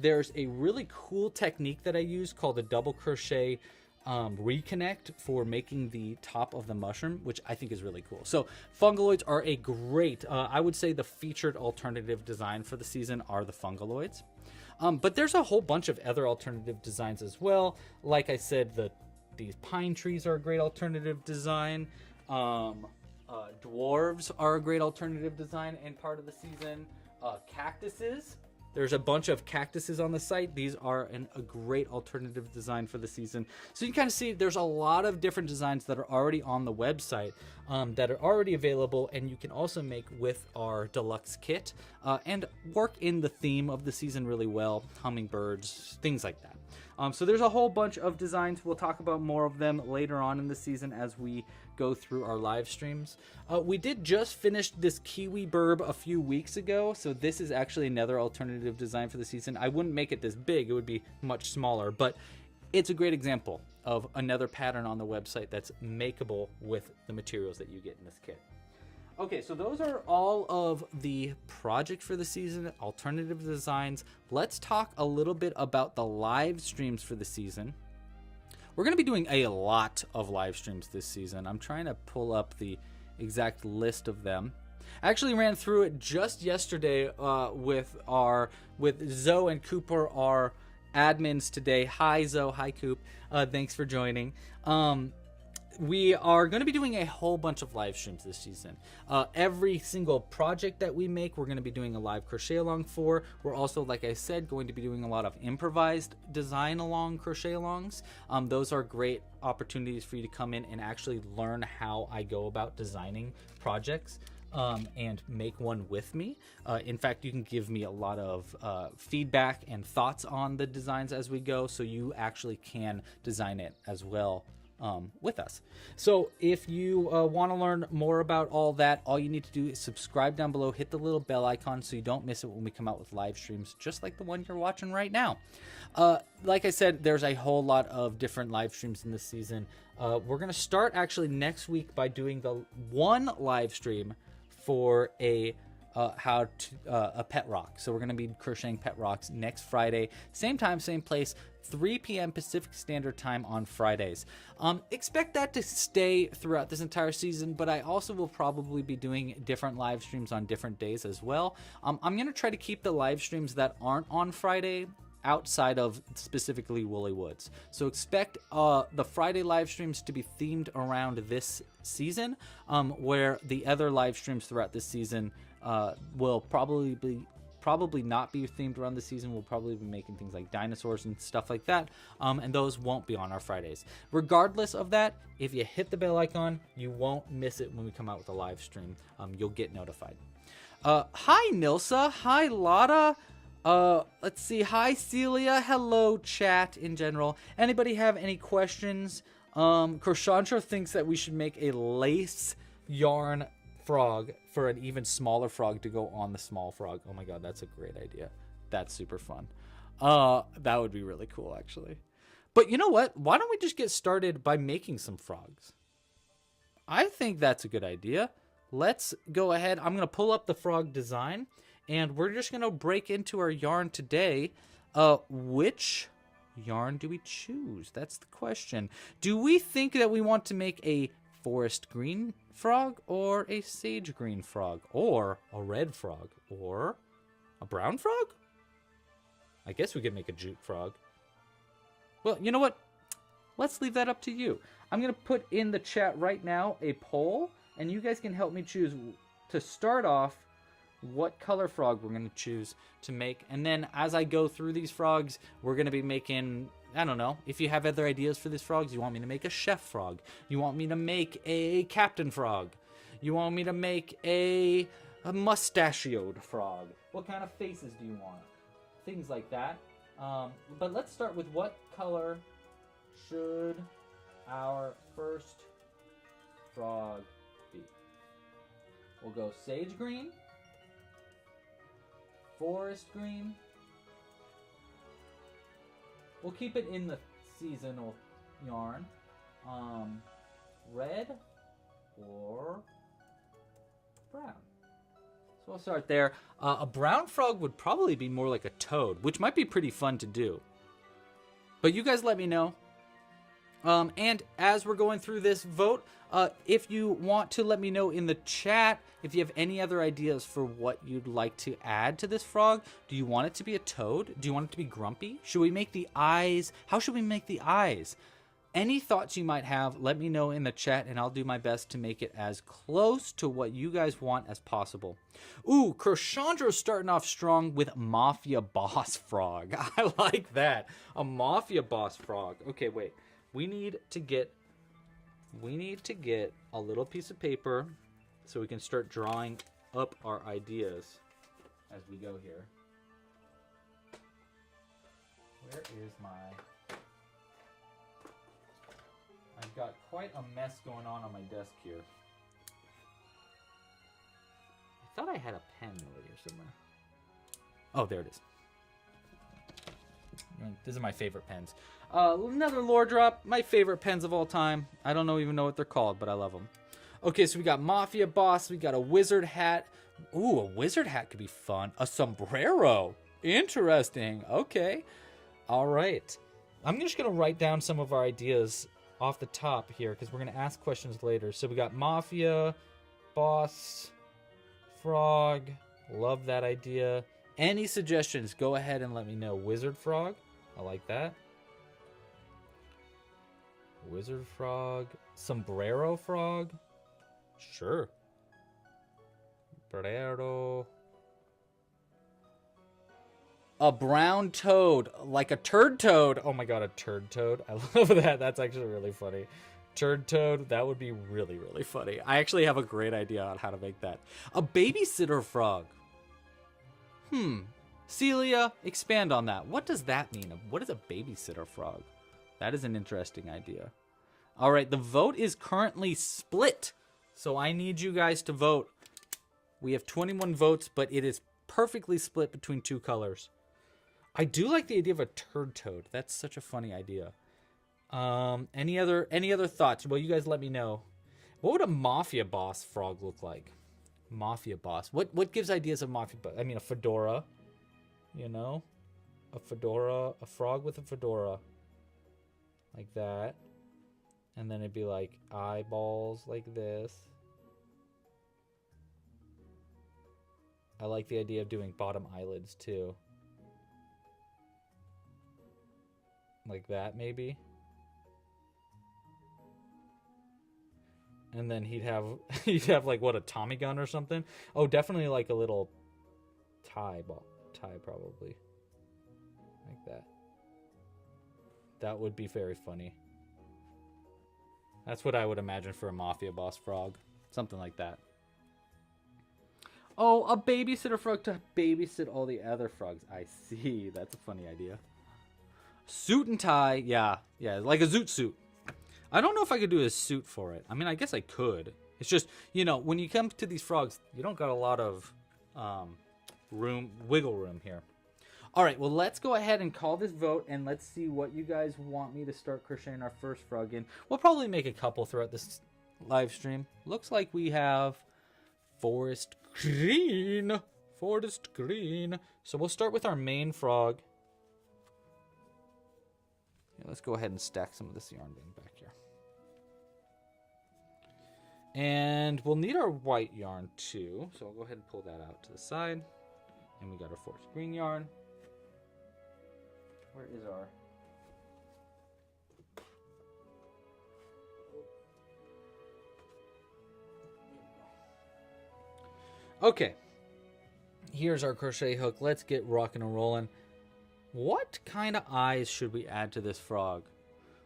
There's a really cool technique that I use called a double crochet reconnect for making the top of the mushroom, which I think is really cool. So fungaloids are a great, I would say the featured alternative design for the season are the fungaloids. But there's a whole bunch of other alternative designs as well. Like I said, these pine trees are a great alternative design. Dwarves are a great alternative design and part of the season. Cactuses. There's a bunch of cactuses on the site. These are a great alternative design for the season. So you can kind of see there's a lot of different designs that are already on the website that are already available, and you can also make with our deluxe kit and work in the theme of the season really well. Hummingbirds, things like that. So there's a whole bunch of designs. We'll talk about more of them later on in the season as we go through our live streams. We did just finish this kiwi burb a few weeks ago, so this is actually another alternative design for the season. I wouldn't make it this big, it would be much smaller, but it's a great example of another pattern on the website that's makeable with the materials that you get in this kit. Okay, so those are all of the projects for the season, alternative designs. Let's talk a little bit about the live streams for the season. We're going to be doing a lot of live streams this season. I'm trying to pull up the exact list of them. I actually ran through it just yesterday with Zoe and Cooper, our admins today. Hi Zoe, hi Coop. Thanks for joining. We are going to be doing a whole bunch of live streams this season. Every single project that we make, we're going to be doing a live crochet along for. We're also, like I said, going to be doing a lot of improvised design along crochet alongs. Those are great opportunities for you to come in and actually learn how I go about designing projects and make one with me. In fact, you can give me a lot of feedback and thoughts on the designs as we go, so you actually can design it as well with us. So if you want to learn more about all that, all you need to do is subscribe down below, hit the little bell icon so you don't miss it when we come out with live streams, just like the one you're watching right now. Like I said, there's a whole lot of different live streams in this season. We're going to start actually next week by doing the one live stream for a pet rock. So we're going to be crocheting pet rocks next Friday, same time, same place, 3 p.m. Pacific Standard Time on Fridays. Expect that to stay throughout this entire season, but I also will probably be doing different live streams on different days as well. I'm going to try to keep the live streams that aren't on Friday outside of specifically Woolly Woods. So expect the Friday live streams to be themed around this season, where the other live streams throughout this season will probably not be themed around the season. We'll probably be making things like dinosaurs and stuff like that, and those won't be on our Fridays. Regardless of that, if you hit the bell icon, you won't miss it when we come out with a live stream. You'll get notified. Hi Nilsa, hi Lotta. Let's see, hi Celia, hello chat in general. Anybody have any questions Crochandra thinks that we should make a lace yarn frog for an even smaller frog to go on the small frog. Oh my god, that's a great idea. That's super fun. That would be really cool, actually. But you know what? Why don't we just get started by making some frogs? I think that's a good idea. Let's go ahead. I'm going to pull up the frog design, and we're just going to break into our yarn today. Which yarn do we choose? That's the question. Do we think that we want to make a forest green frog, or a sage green frog, or a red frog, or a brown frog? I guess we could make a jute frog. Well, you know what? Let's leave that up to you. I'm going to put in the chat right now a poll, and you guys can help me choose to start off what color frog we're going to choose to make. And then as I go through these frogs, we're going to be making, I don't know, if you have other ideas for these frogs, you want me to make a chef frog, you want me to make a captain frog, you want me to make a mustachioed frog, what kind of faces do you want? Things like that. But let's start with what color should our first frog be? We'll go sage green, forest green. We'll keep it in the seasonal yarn. Red or brown. So I'll start there. A brown frog would probably be more like a toad, which might be pretty fun to do. But you guys let me know. And as we're going through this vote, if you want to let me know in the chat if you have any other ideas for what you'd like to add to this frog. Do you want it to be a toad? Do you want it to be grumpy? Should we make the eyes? How should we make the eyes? Any thoughts you might have, let me know in the chat, and I'll do my best to make it as close to what you guys want as possible. Ooh, Crochandra's starting off strong with Mafia Boss Frog. I like that. A Mafia Boss Frog. Okay, wait. We need to get a little piece of paper so we can start drawing up our ideas as we go here. Where is my... I've got quite a mess going on my desk here. I thought I had a pen over here somewhere. Oh, there it is. These are my favorite pens. Another lore drop. My favorite pens of all time. I don't even know what they're called, but I love them. Okay, so we got Mafia Boss. We got a wizard hat. Ooh, a wizard hat could be fun. A sombrero. Interesting. Okay. All right. I'm just going to write down some of our ideas off the top here because we're going to ask questions later. So we got Mafia, Boss, Frog. Love that idea. Any suggestions, go ahead and let me know. Wizard Frog. I like that. Wizard Frog. Sombrero Frog. Sure. Sombrero. A brown toad. Like a turd toad. Oh my god, a turd toad. I love that. That's actually really funny. Turd toad. That would be really, really funny. I actually have a great idea on how to make that. A babysitter frog. Celia, expand on that. What does that mean? What is a babysitter frog? That is an interesting idea. All right, the vote is currently split. So I need you guys to vote. We have 21 votes, but it is perfectly split between two colors. I do like the idea of a turd toad. That's such a funny idea. Any other thoughts? Well, you guys let me know. What would a Mafia Boss frog look like? Mafia Boss. What gives ideas of Mafia Boss? I mean, a fedora. You know? A fedora. A frog with a fedora. Like that. And then it'd be like eyeballs like this. I like the idea of doing bottom eyelids too. Like that maybe. And then he'd have like what, a Tommy gun or something? Oh, definitely like a little tie probably. Like that. That would be very funny. That's what I would imagine for a Mafia Boss frog. Something like that. Oh, a babysitter frog to babysit all the other frogs. I see. That's a funny idea. Suit and tie. Yeah, like a zoot suit. I don't know if I could do a suit for it. I mean, I guess I could. It's just, you know, when you come to these frogs, you don't got a lot of wiggle room here. All right, well, let's go ahead and call this vote, and let's see what you guys want me to start crocheting our first frog in. We'll probably make a couple throughout this live stream. Looks like we have forest green. Forest green. So we'll start with our main frog. Yeah, let's go ahead and stack some of this yarn bin back here. And we'll need our white yarn too. So I'll go ahead and pull that out to the side. And we got our forest green yarn. Where is our... Okay. Here's our crochet hook. Let's get rocking and rolling. What kind of eyes should we add to this frog?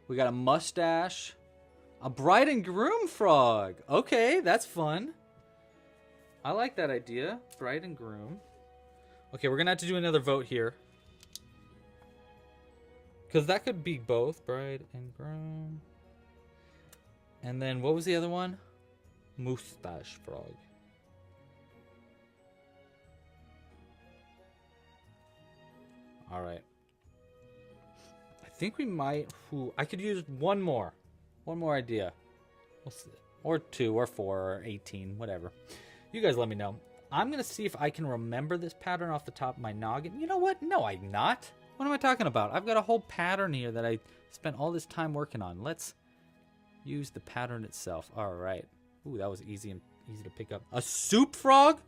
We got a mustache. A bride and groom frog. Okay, that's fun. I like that idea. Bride and groom. Okay, we're going to have to do another vote here. Because that could be both. Bride and groom. And then what was the other one? Mustache frog. Alright. I think we might... I could use one more. One more idea. We'll see. Or 2 or 4 or 18. Whatever. You guys let me know. I'm going to see if I can remember this pattern off the top of my noggin. You know what? No, I'm not. What am I talking about? I've got a whole pattern here that I spent all this time working on. Let's use the pattern itself. Alright. Ooh, that was easy to pick up. A soup frog?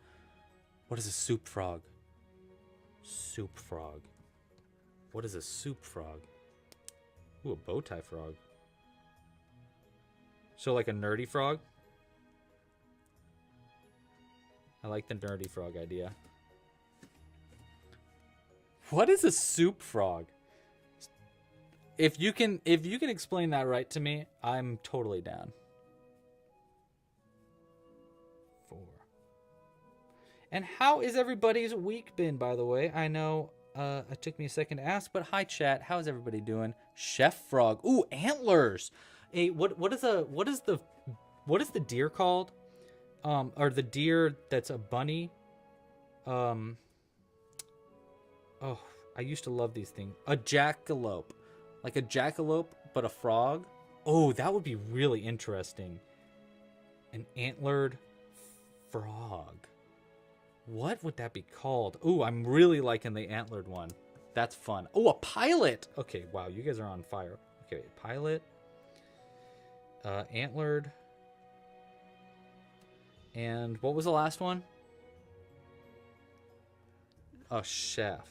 What is a soup frog? Soup frog. What is a soup frog? Ooh, a bow tie frog. So like a nerdy frog? I like the nerdy frog idea. What is a soup frog? If you can explain that right to me, I'm totally down. 4. And how is everybody's week been, by the way? I know it took me a second to ask, but hi chat, how's everybody doing? Chef frog. Ooh, antlers. Hey, what is the deer called? Or the deer that's a bunny? Oh, I used to love these things. A jackalope. Like a jackalope, but a frog. Oh, that would be really interesting. An antlered frog. What would that be called? Ooh, I'm really liking the antlered one. That's fun. Oh, a pilot. Okay, wow, you guys are on fire. Okay, pilot. Antlered. And what was the last one? A chef.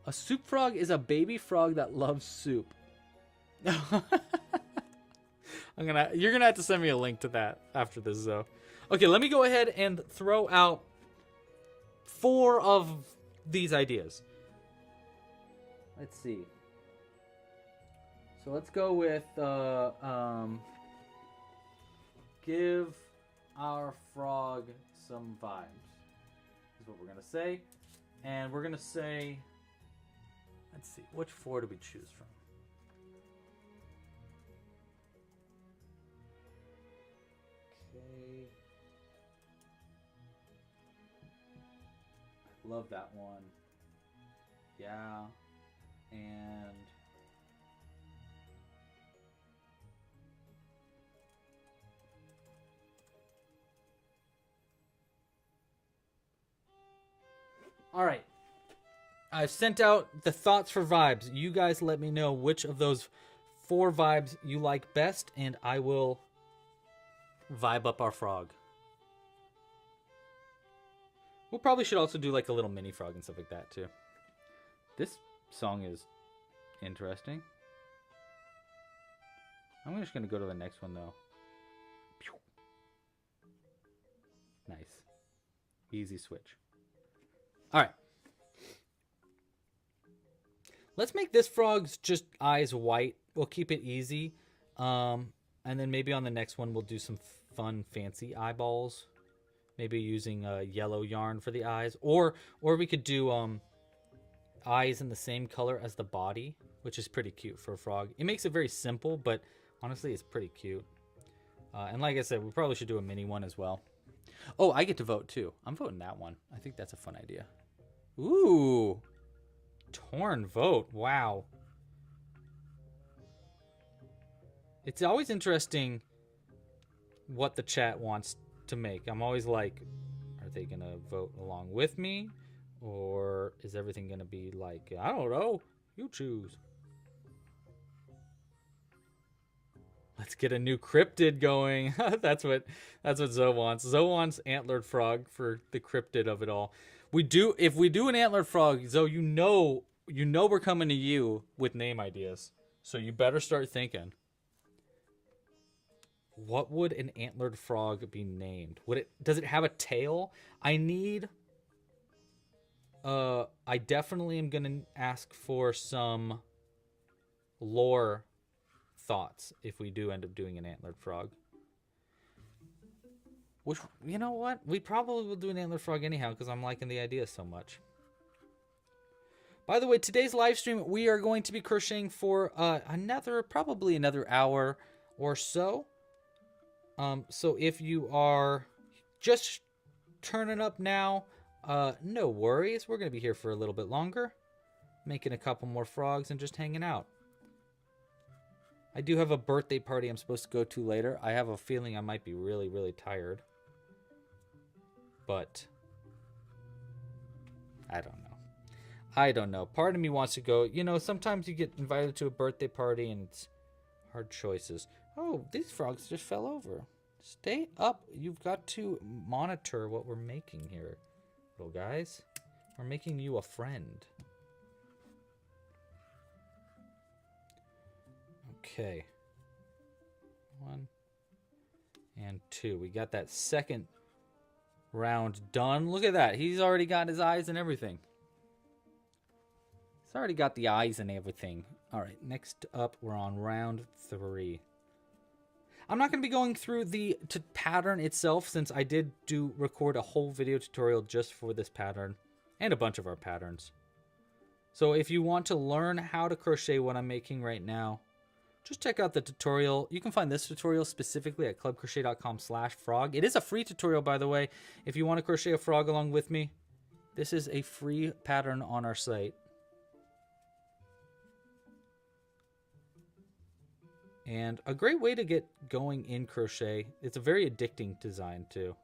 A soup frog is a baby frog that loves soup. You're gonna have to send me a link to that after this though. Okay, let me go ahead and throw out 4 of these ideas. Let's see. So let's go with give our frog some vibes. Is what we're gonna say. And we're gonna say, let's see, which 4 do we choose from? Okay. Love that one. Yeah. And all right. I've sent out the thoughts for vibes. You guys let me know which of those 4 vibes you like best, and I will vibe up our frog. We'll probably should also do like a little mini frog and stuff like that too. This song is interesting. I'm just going to go to the next one though. Nice. Easy switch. All right. Let's make this frog's just eyes white. We'll keep it easy. And then maybe on the next one we'll do some fun fancy eyeballs. Maybe using yellow yarn for the eyes. Or we could do eyes in the same color as the body, which is pretty cute for a frog. It makes it very simple, but honestly, it's pretty cute. And like I said, we probably should do a mini one as well. Oh, I get to vote too. I'm voting that one. I think that's a fun idea. Ooh. Torn vote. Wow. It's always interesting what the chat wants to make. I'm always like, are they going to vote along with me? Or is everything going to be like, I don't know. You choose. Let's get a new cryptid going. That's what Zoe wants. Zoe wants antlered frog for the cryptid of it all. If we do an antlered frog, Zoe, you know we're coming to you with name ideas. So you better start thinking. What would an antlered frog be named? Does it have a tail? I definitely am gonna ask for some lore thoughts if we do end up doing an antlered frog. Which, you know what? We probably will do an antlered frog anyhow because I'm liking the idea so much. By the way, today's live stream, we are going to be crocheting for probably another hour or so. So if you are just turning up now, no worries. We're going to be here for a little bit longer, making a couple more frogs and just hanging out. I do have a birthday party I'm supposed to go to later. I have a feeling I might be really, really tired. But I don't know. Part of me wants to go. You know, sometimes you get invited to a birthday party and it's hard choices. Oh, these frogs just fell over. Stay up. You've got to monitor what we're making here, little guys. We're making you a friend. Okay. 1 and 2. We got that second round done. Look at that. He's already got his eyes and everything. He's already got the eyes and everything. All right, next up, we're on round 3. I'm not going to be going through the pattern itself since I did record a whole video tutorial just for this pattern and a bunch of our patterns. So if you want to learn how to crochet what I'm making right now, just check out the tutorial. You can find this tutorial specifically at clubcrochet.com/frog. It is a free tutorial, by the way. If you want to crochet a frog along with me, this is a free pattern on our site. And a great way to get going in crochet. It's a very addicting design too.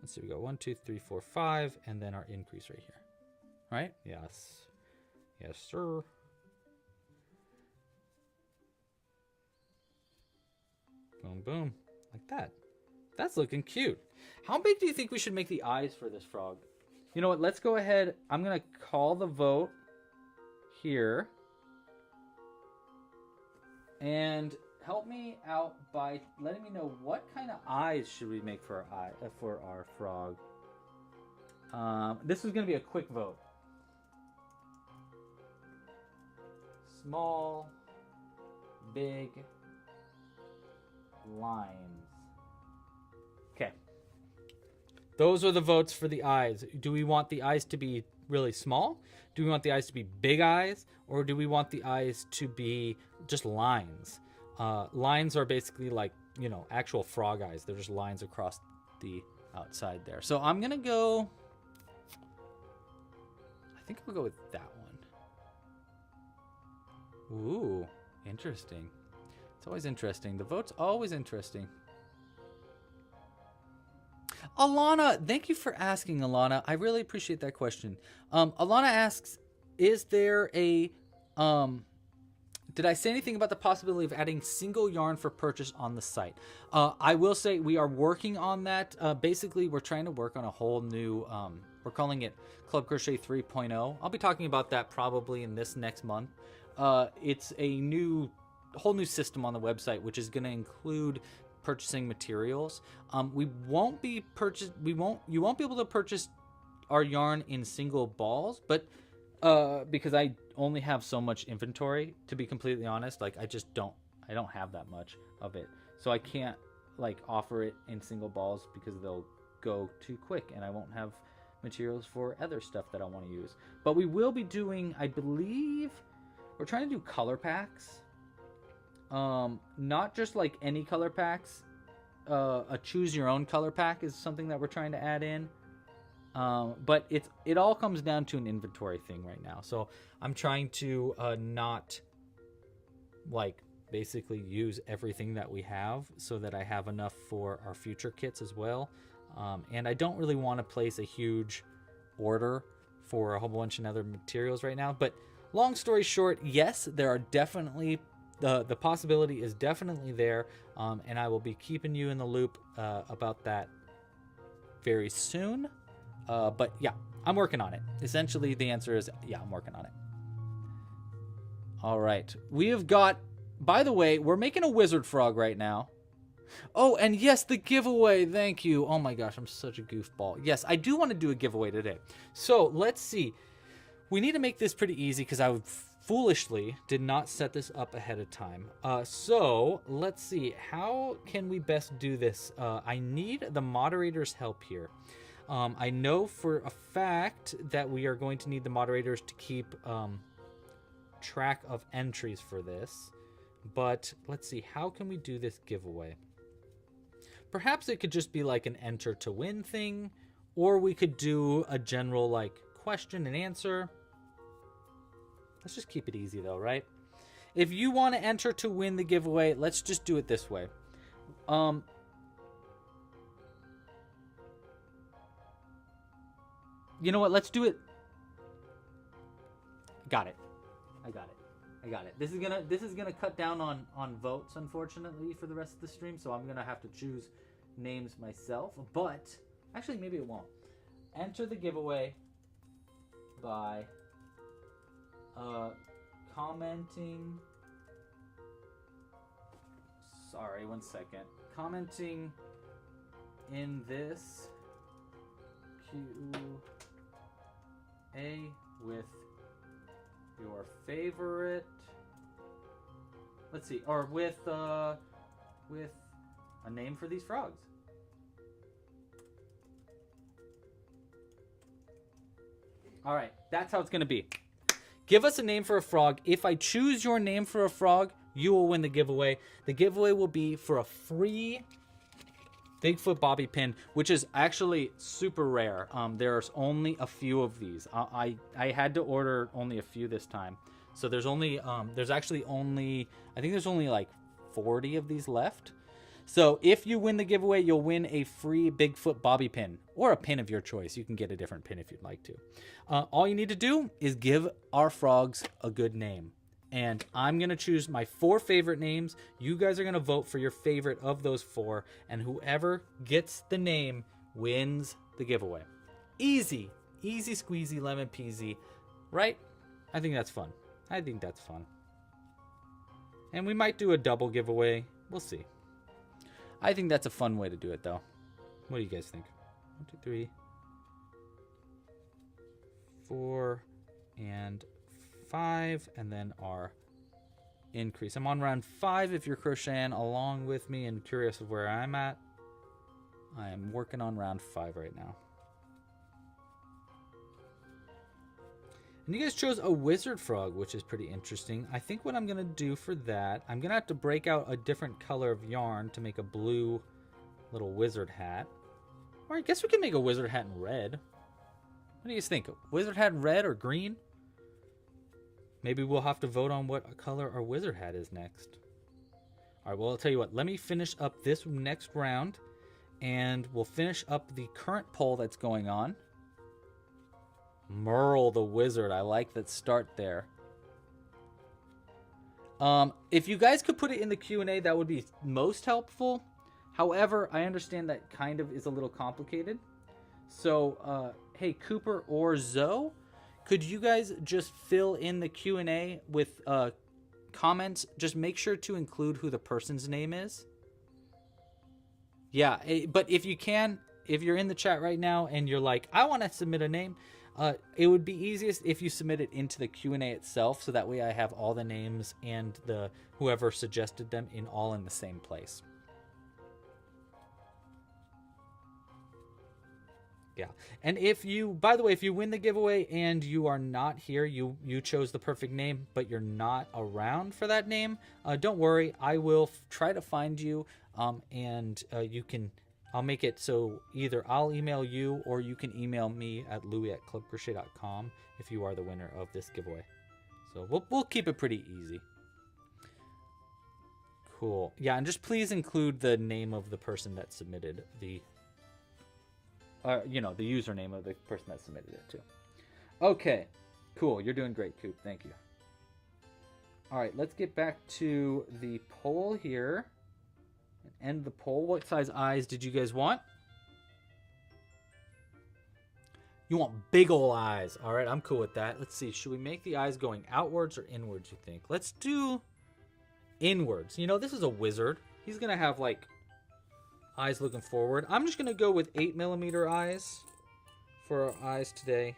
Let's see, we got 1, 2, 3, 4, 5, and then our increase right here. Right? Yes. Yes, sir. Boom, boom. Like that. That's looking cute. How big do you think we should make the eyes for this frog? You know what? Let's go ahead. I'm going to call the vote here. And help me out by letting me know what kind of eyes should we make for our frog. This is going to be a quick vote. Small, big, lines. Okay. Those are the votes for the eyes. Do we want the eyes to be really small? Do we want the eyes to be big eyes? Or do we want the eyes to be just lines? Lines are basically like, you know, actual frog eyes. They're just lines across the outside there. So I'm going to go... I think I'll go with that one. Ooh, interesting. It's always interesting. The vote's always interesting. Alana, thank you for asking, Alana. I really appreciate that question. Alana asks, is there a... did I say anything about the possibility of adding single yarn for purchase on the site? I will say we are working on that. Basically, we're trying to work on a whole new... we're calling it Club Crochet 3.0. I'll be talking about that probably in this next month. It's a whole new system on the website, which is going to include purchasing materials. You won't be able to purchase our yarn in single balls, but because I only have so much inventory, to be completely honest, like I don't have that much of it, so I can't like offer it in single balls because they'll go too quick and I won't have materials for other stuff that I want to use. But we will be doing, I believe, we're trying to do color packs. Not just like any color packs. A choose your own color pack is something that we're trying to add in. But it all comes down to an inventory thing right now. So I'm trying to not like basically use everything that we have so that I have enough for our future kits as well. And I don't really want to place a huge order for a whole bunch of other materials right now. But long story short, yes, there are definitely the possibility is definitely there, and I will be keeping you in the loop about that very soon. But yeah, I'm working on it. Essentially, the answer is yeah, I'm working on it. All right, we have got. By the way, we're making a wizard frog right now. Oh, and yes, the giveaway. Thank you. Oh my gosh, I'm such a goofball. Yes, I do want to do a giveaway today. So let's see. We need to make this pretty easy because I foolishly did not set this up ahead of time. So let's see. How can we best do this? I need the moderator's help here. I know for a fact that we are going to need the moderators to keep track of entries for this. But let's see. How can we do this giveaway? Perhaps it could just be like an enter to win thing. Or we could do a general like question and answer. Let's just keep it easy though, right? If you want to enter to win the giveaway, let's just do it this way. You know what? Let's do it. Got it. I got it. I got it. This is gonna cut down on votes, unfortunately, for the rest of the stream. So I'm gonna have to choose names myself. But actually, maybe it won't. Enter the giveaway by commenting. Sorry, one second. Commenting in this Q&A with your favorite. Let's see, or with a name for these frogs. All right, that's how it's gonna be. Give us a name for a frog. If I choose your name for a frog, you will win the giveaway. The giveaway will be for a free Bigfoot bobby pin, which is actually super rare. There's only a few of these. I had to order only a few this time. So there's only, I think there's only like 40 of these left. So if you win the giveaway, you'll win a free Bigfoot bobby pin or a pin of your choice. You can get a different pin if you'd like to. All you need to do is give our frogs a good name. And I'm going to choose my 4 favorite names. You guys are going to vote for your favorite of those 4. And whoever gets the name wins the giveaway. Easy. Easy squeezy lemon peasy. Right? I think that's fun. I think that's fun. And we might do a double giveaway. We'll see. I think that's a fun way to do it, though. What do you guys think? 1, 2, 3, 4, and 5, and then our increase. I'm on round 5 if you're crocheting along with me and curious of where I'm at. I am working on round 5 right now. And you guys chose a wizard frog, which is pretty interesting. I think what I'm going to do for that, I'm going to have to break out a different color of yarn to make a blue little wizard hat. Or I guess we can make a wizard hat in red. What do you guys think? Wizard hat in red or green? Maybe we'll have to vote on what color our wizard hat is next. All right, well, I'll tell you what. Let me finish up this next round, and we'll finish up the current poll that's going on. Merle the wizard. I like that start there. If you guys could put it in the Q&A, that would be most helpful. However, I understand that kind of is a little complicated. So, hey, Cooper or Zoe, could you guys just fill in the Q&A with comments? Just make sure to include who the person's name is. Yeah, but if you can, if you're in the chat right now and you're like, I want to submit a name, it would be easiest if you submit it into the Q&A itself, so that way I have all the names and the whoever suggested them all in the same place. Yeah. And if you, by the way, if you win the giveaway and you are not here, you chose the perfect name, but you're not around for that name, don't worry. I will try to find you, and you can, I'll make it so either I'll email you or you can email me at louis@clubcrochet.com if you are the winner of this giveaway. So we'll keep it pretty easy. Cool. Yeah, and just please include the name of the person that submitted the the username of the person that submitted it too. Okay, cool. You're doing great, Coop. Thank you. All right, let's get back to the poll here and end the poll. What size eyes did you guys want? You want big ol' eyes. All right, I'm cool with that. Let's see. Should we make the eyes going outwards or inwards, you think? Let's do inwards. You know, this is a wizard. He's going to have, like, eyes looking forward. I'm just going to go with 8mm eyes for our eyes today.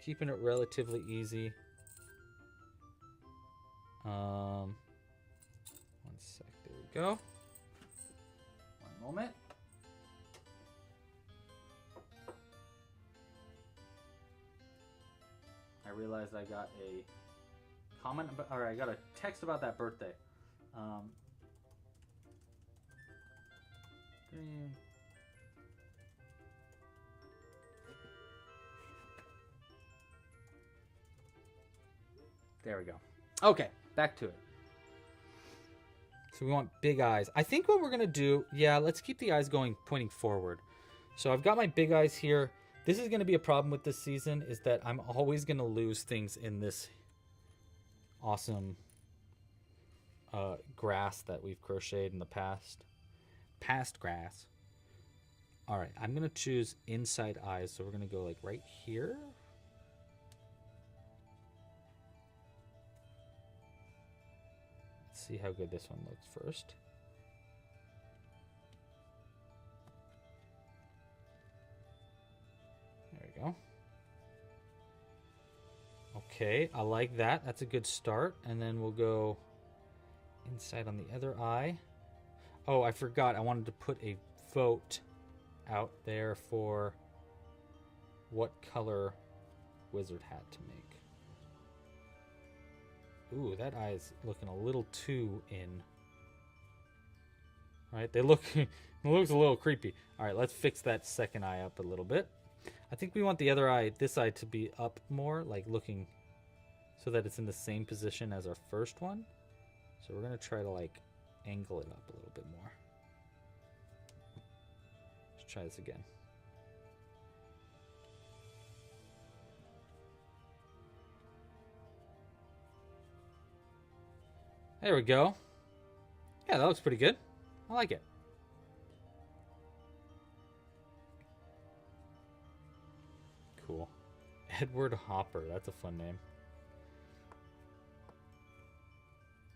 Keeping it relatively easy. One sec. There we go. One moment. I realized I got a comment about, or I got a text about that birthday. There we go. Okay, back to it. So we want big eyes. I think what we're going to do, yeah, let's keep the eyes going, pointing forward. So I've got my big eyes here. This is going to be a problem with this season, is that I'm always going to lose things in this awesome grass that we've crocheted in the past. Past grass. All right, I'm going to choose inside eyes. So we're going to go like right here. Let's see how good this one looks first. There we go. Okay, I like that. That's a good start. And then we'll go inside on the other eye. Oh, I forgot. I wanted to put a vote out there for what color wizard hat to make. Ooh, that eye's looking a little too in. Right? They look, it looks a little creepy. All right, let's fix that second eye up a little bit. I think we want the other eye, this eye, to be up more, like looking so that it's in the same position as our first one. So we're going to try to like angle it up a little bit more. Let's try this again. There we go. Yeah, that looks pretty good. I like it. Cool. Edward Hopper. That's a fun name.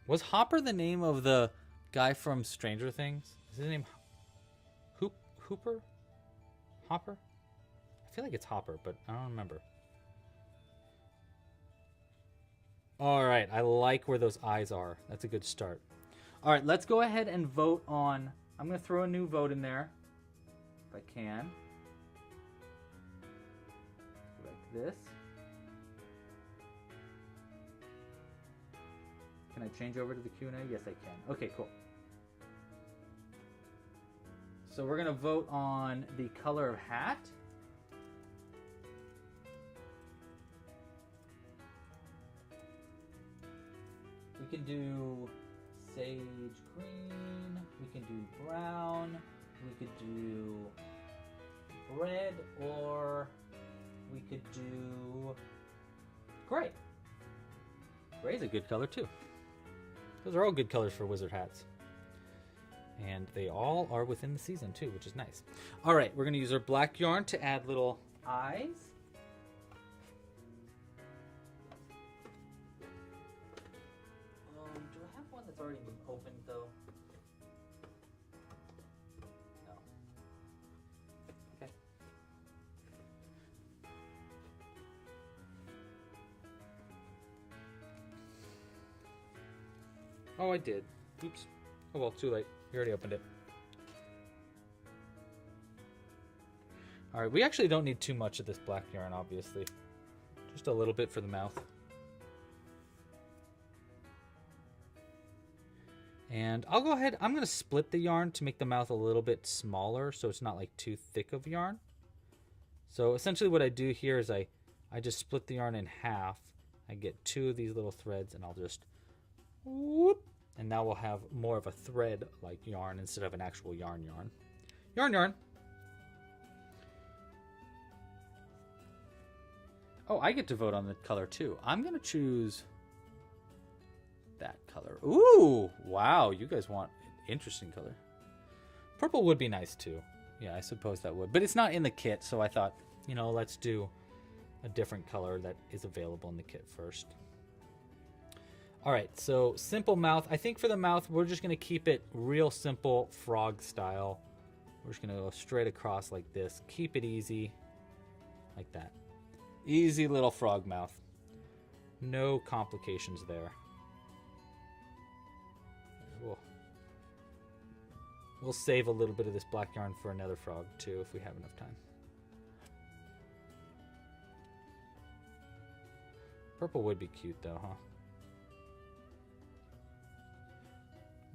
Was Hopper the name of the guy from Stranger Things? Is his name Hooper? Hopper? I feel like it's Hopper, but I don't remember. All right, I like where those eyes are. That's a good start. All right, let's go ahead and vote on... I'm going to throw a new vote in there, if I can. Like this. Can I change over to the Q&A? Yes, I can. Okay, cool. So we're going to vote on the color of hat. We can do sage green, we can do brown, we could do red, or we could do gray. Gray's a good color too. Those are all good colors for wizard hats. And they all are within the season too, which is nice. All right, we're gonna use our black yarn to add little eyes. Do I have one that's already been opened though? No. Okay. Oh, I did. Oops. Oh well, too late. You already opened it. All right, we actually don't need too much of this black yarn, obviously. Just a little bit for the mouth. And I'll go ahead, I'm gonna split the yarn to make the mouth a little bit smaller so it's not like too thick of yarn. So essentially what I do here is I just split the yarn in half. I get 2 of these little threads and I'll just whoop, and now we'll have more of a thread like yarn instead of an actual yarn. Yarn. Oh, I get to vote on the color too. I'm gonna choose that color. Ooh, wow, you guys want an interesting color. Purple would be nice too. Yeah, I suppose that would. But it's not in the kit, so I thought, you know, let's do a different color that is available in the kit first. All right, so simple mouth. I think for the mouth, we're just going to keep it real simple frog style. We're just going to go straight across like this. Keep it easy, like that. Easy little frog mouth. No complications there. We'll save a little bit of this black yarn for another frog too if we have enough time. Purple would be cute though, huh?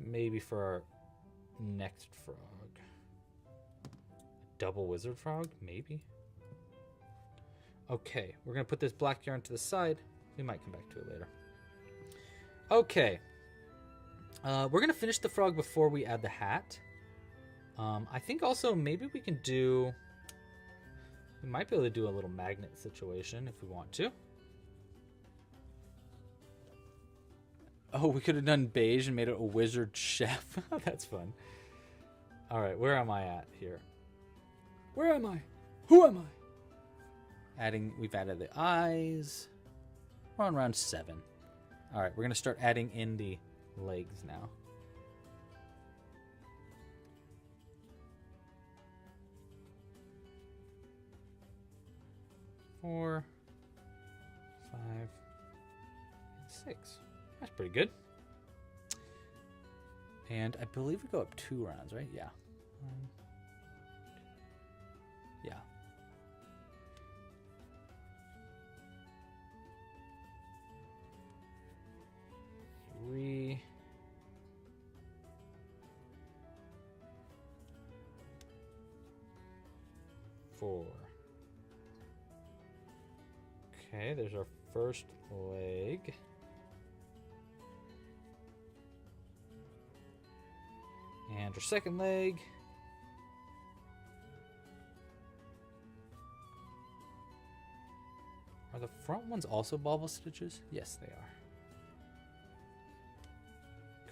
Maybe for our next frog. Double wizard frog? Maybe. Okay, we're going to put this black yarn to the side. We might come back to it later. Okay. We're going to finish the frog before we add the hat. I think also maybe we can do... We might be able to do a little magnet situation if we want to. Oh, we could have done beige and made it a wizard chef. That's fun. All right, where am I at here? Where am I? Who am I? We've added the eyes. We're on round 7. All right, we're going to start adding in the legs now. Four, 5, and 6. That's pretty good. And I believe we go up 2 rounds, right? Yeah. Yeah. 3. 4. Okay, there's our first leg. And our second leg. Are the front ones also bobble stitches? Yes, they are.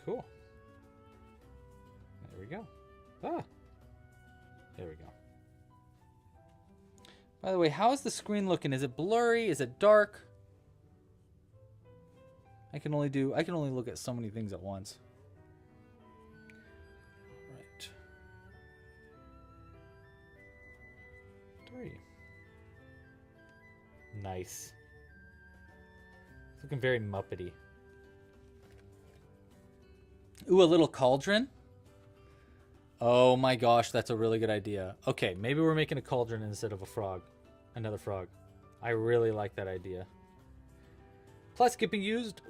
Cool. There we go. Ah! There we go. By the way, how is the screen looking? Is it blurry? Is it dark? I can only look at so many things at once. All right. 3. Nice. It's looking very Muppety. Ooh, a little cauldron? Oh my gosh, that's a really good idea. Okay, maybe we're making a cauldron instead of a frog. Another frog. I really like that idea. Plus, getting used,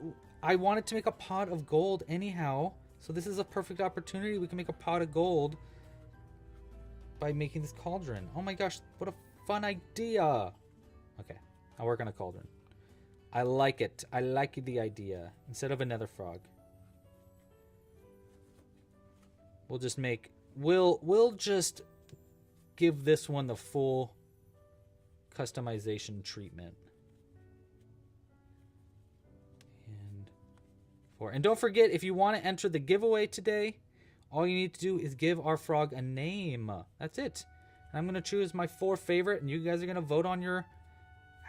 I wanted to make a pot of gold anyhow. So this is a perfect opportunity. We can make a pot of gold by making this cauldron. Oh my gosh, what a fun idea. Okay, I'll work on a cauldron. I like it. I like the idea. Instead of another frog. We'll just make... We'll just give this one the full customization treatment. And don't forget, if you want to enter the giveaway today, all you need to do is give our frog a name. That's it. And I'm going to choose my 4 favorite, and you guys are going to vote on your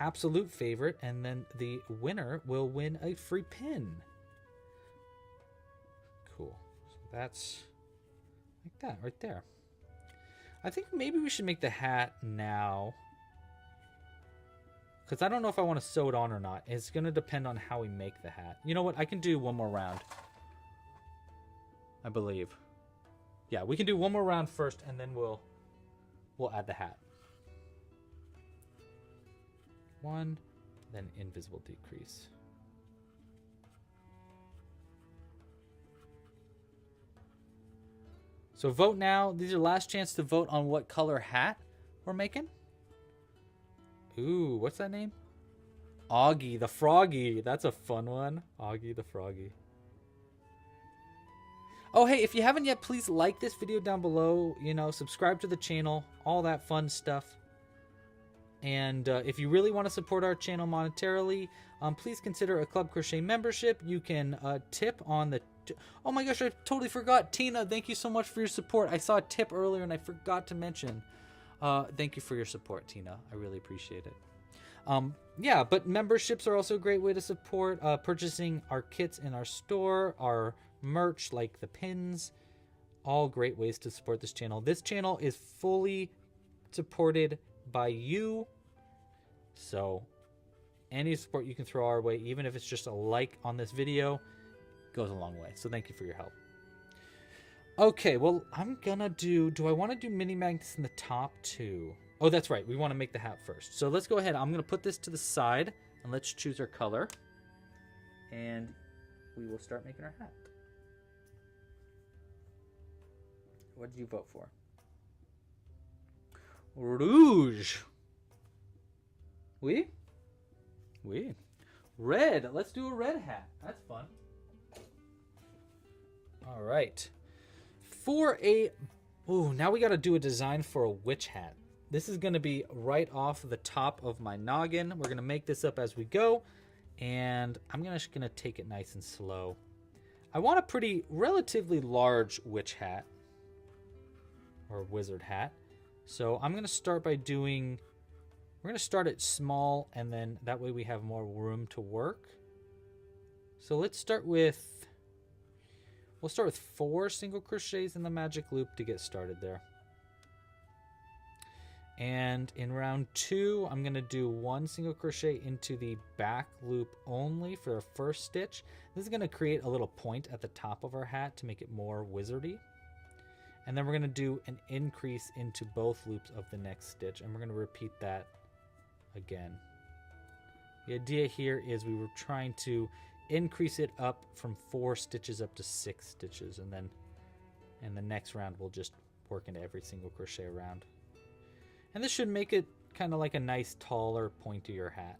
absolute favorite, and then the winner will win a free pin. Cool. So that's like that right there. I think maybe we should make the hat now, because I don't know if I want to sew it on or not. It's going to depend on how we make the hat. You know what? I can do one more round. I believe. Yeah, we can do one more round first, and then we'll add the hat. 1, then invisible decrease. So vote now. These are last chance to vote on what color hat we're making. Ooh, what's that name? Augie the Froggy. That's a fun one. Augie the Froggy. Oh, hey, if you haven't yet, please like this video down below. You know, subscribe to the channel. All that fun stuff. And if you really want to support our channel monetarily, please consider a Club Crochet membership. You can tip on the... Oh my gosh, I totally forgot. Tina, thank you so much for your support. I saw a tip earlier and I forgot to mention. Thank you for your support, Tina. I really appreciate it. Yeah, but memberships are also a great way to support purchasing our kits in our store, our merch like the pins. All great ways to support this channel. This channel is fully supported by you. So any support you can throw our way, even if it's just a like on this video, goes a long way. So thank you for your help. Okay, well, I'm gonna do I want to do mini magnets in the top too? Oh, that's right. We want to make the hat first. So let's go ahead. I'm gonna put this to the side and let's choose our color. And we will start making our hat. What did you vote for? Rouge. Oui? Oui. Red. Let's do a red hat. That's fun. All right. For a... Ooh, now we got to do a design for a witch hat. This is going to be right off the top of my noggin. We're going to make this up as we go. And I'm just going to take it nice and slow. I want a pretty relatively large witch hat. Or wizard hat. So I'm going to start by doing... We're going to start it small, and then that way we have more room to work. So let's start with... We'll start with 4 single crochets in the magic loop to get started there. And in round 2, I'm going to do 1 single crochet into the back loop only for the first stitch. This is going to create a little point at the top of our hat to make it more wizardy. And then we're going to do an increase into both loops of the next stitch. And we're going to repeat that again. The idea here is we were trying to increase it up from 4 stitches up to 6 stitches. And then in the next round, we'll just work into every single crochet around. And this should make it kind of like a nice, taller, pointier hat.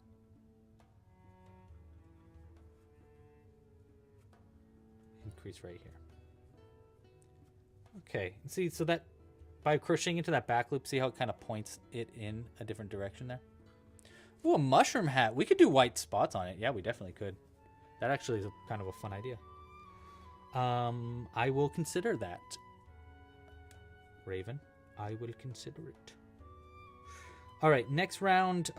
Increase right here. Okay, see, so that by crocheting into that back loop, see how it kind of points it in a different direction there? Ooh, a mushroom hat. We could do white spots on it. Yeah, we definitely could. That actually is kind of a fun idea. I will consider that. Raven, I will consider it. All right, next round,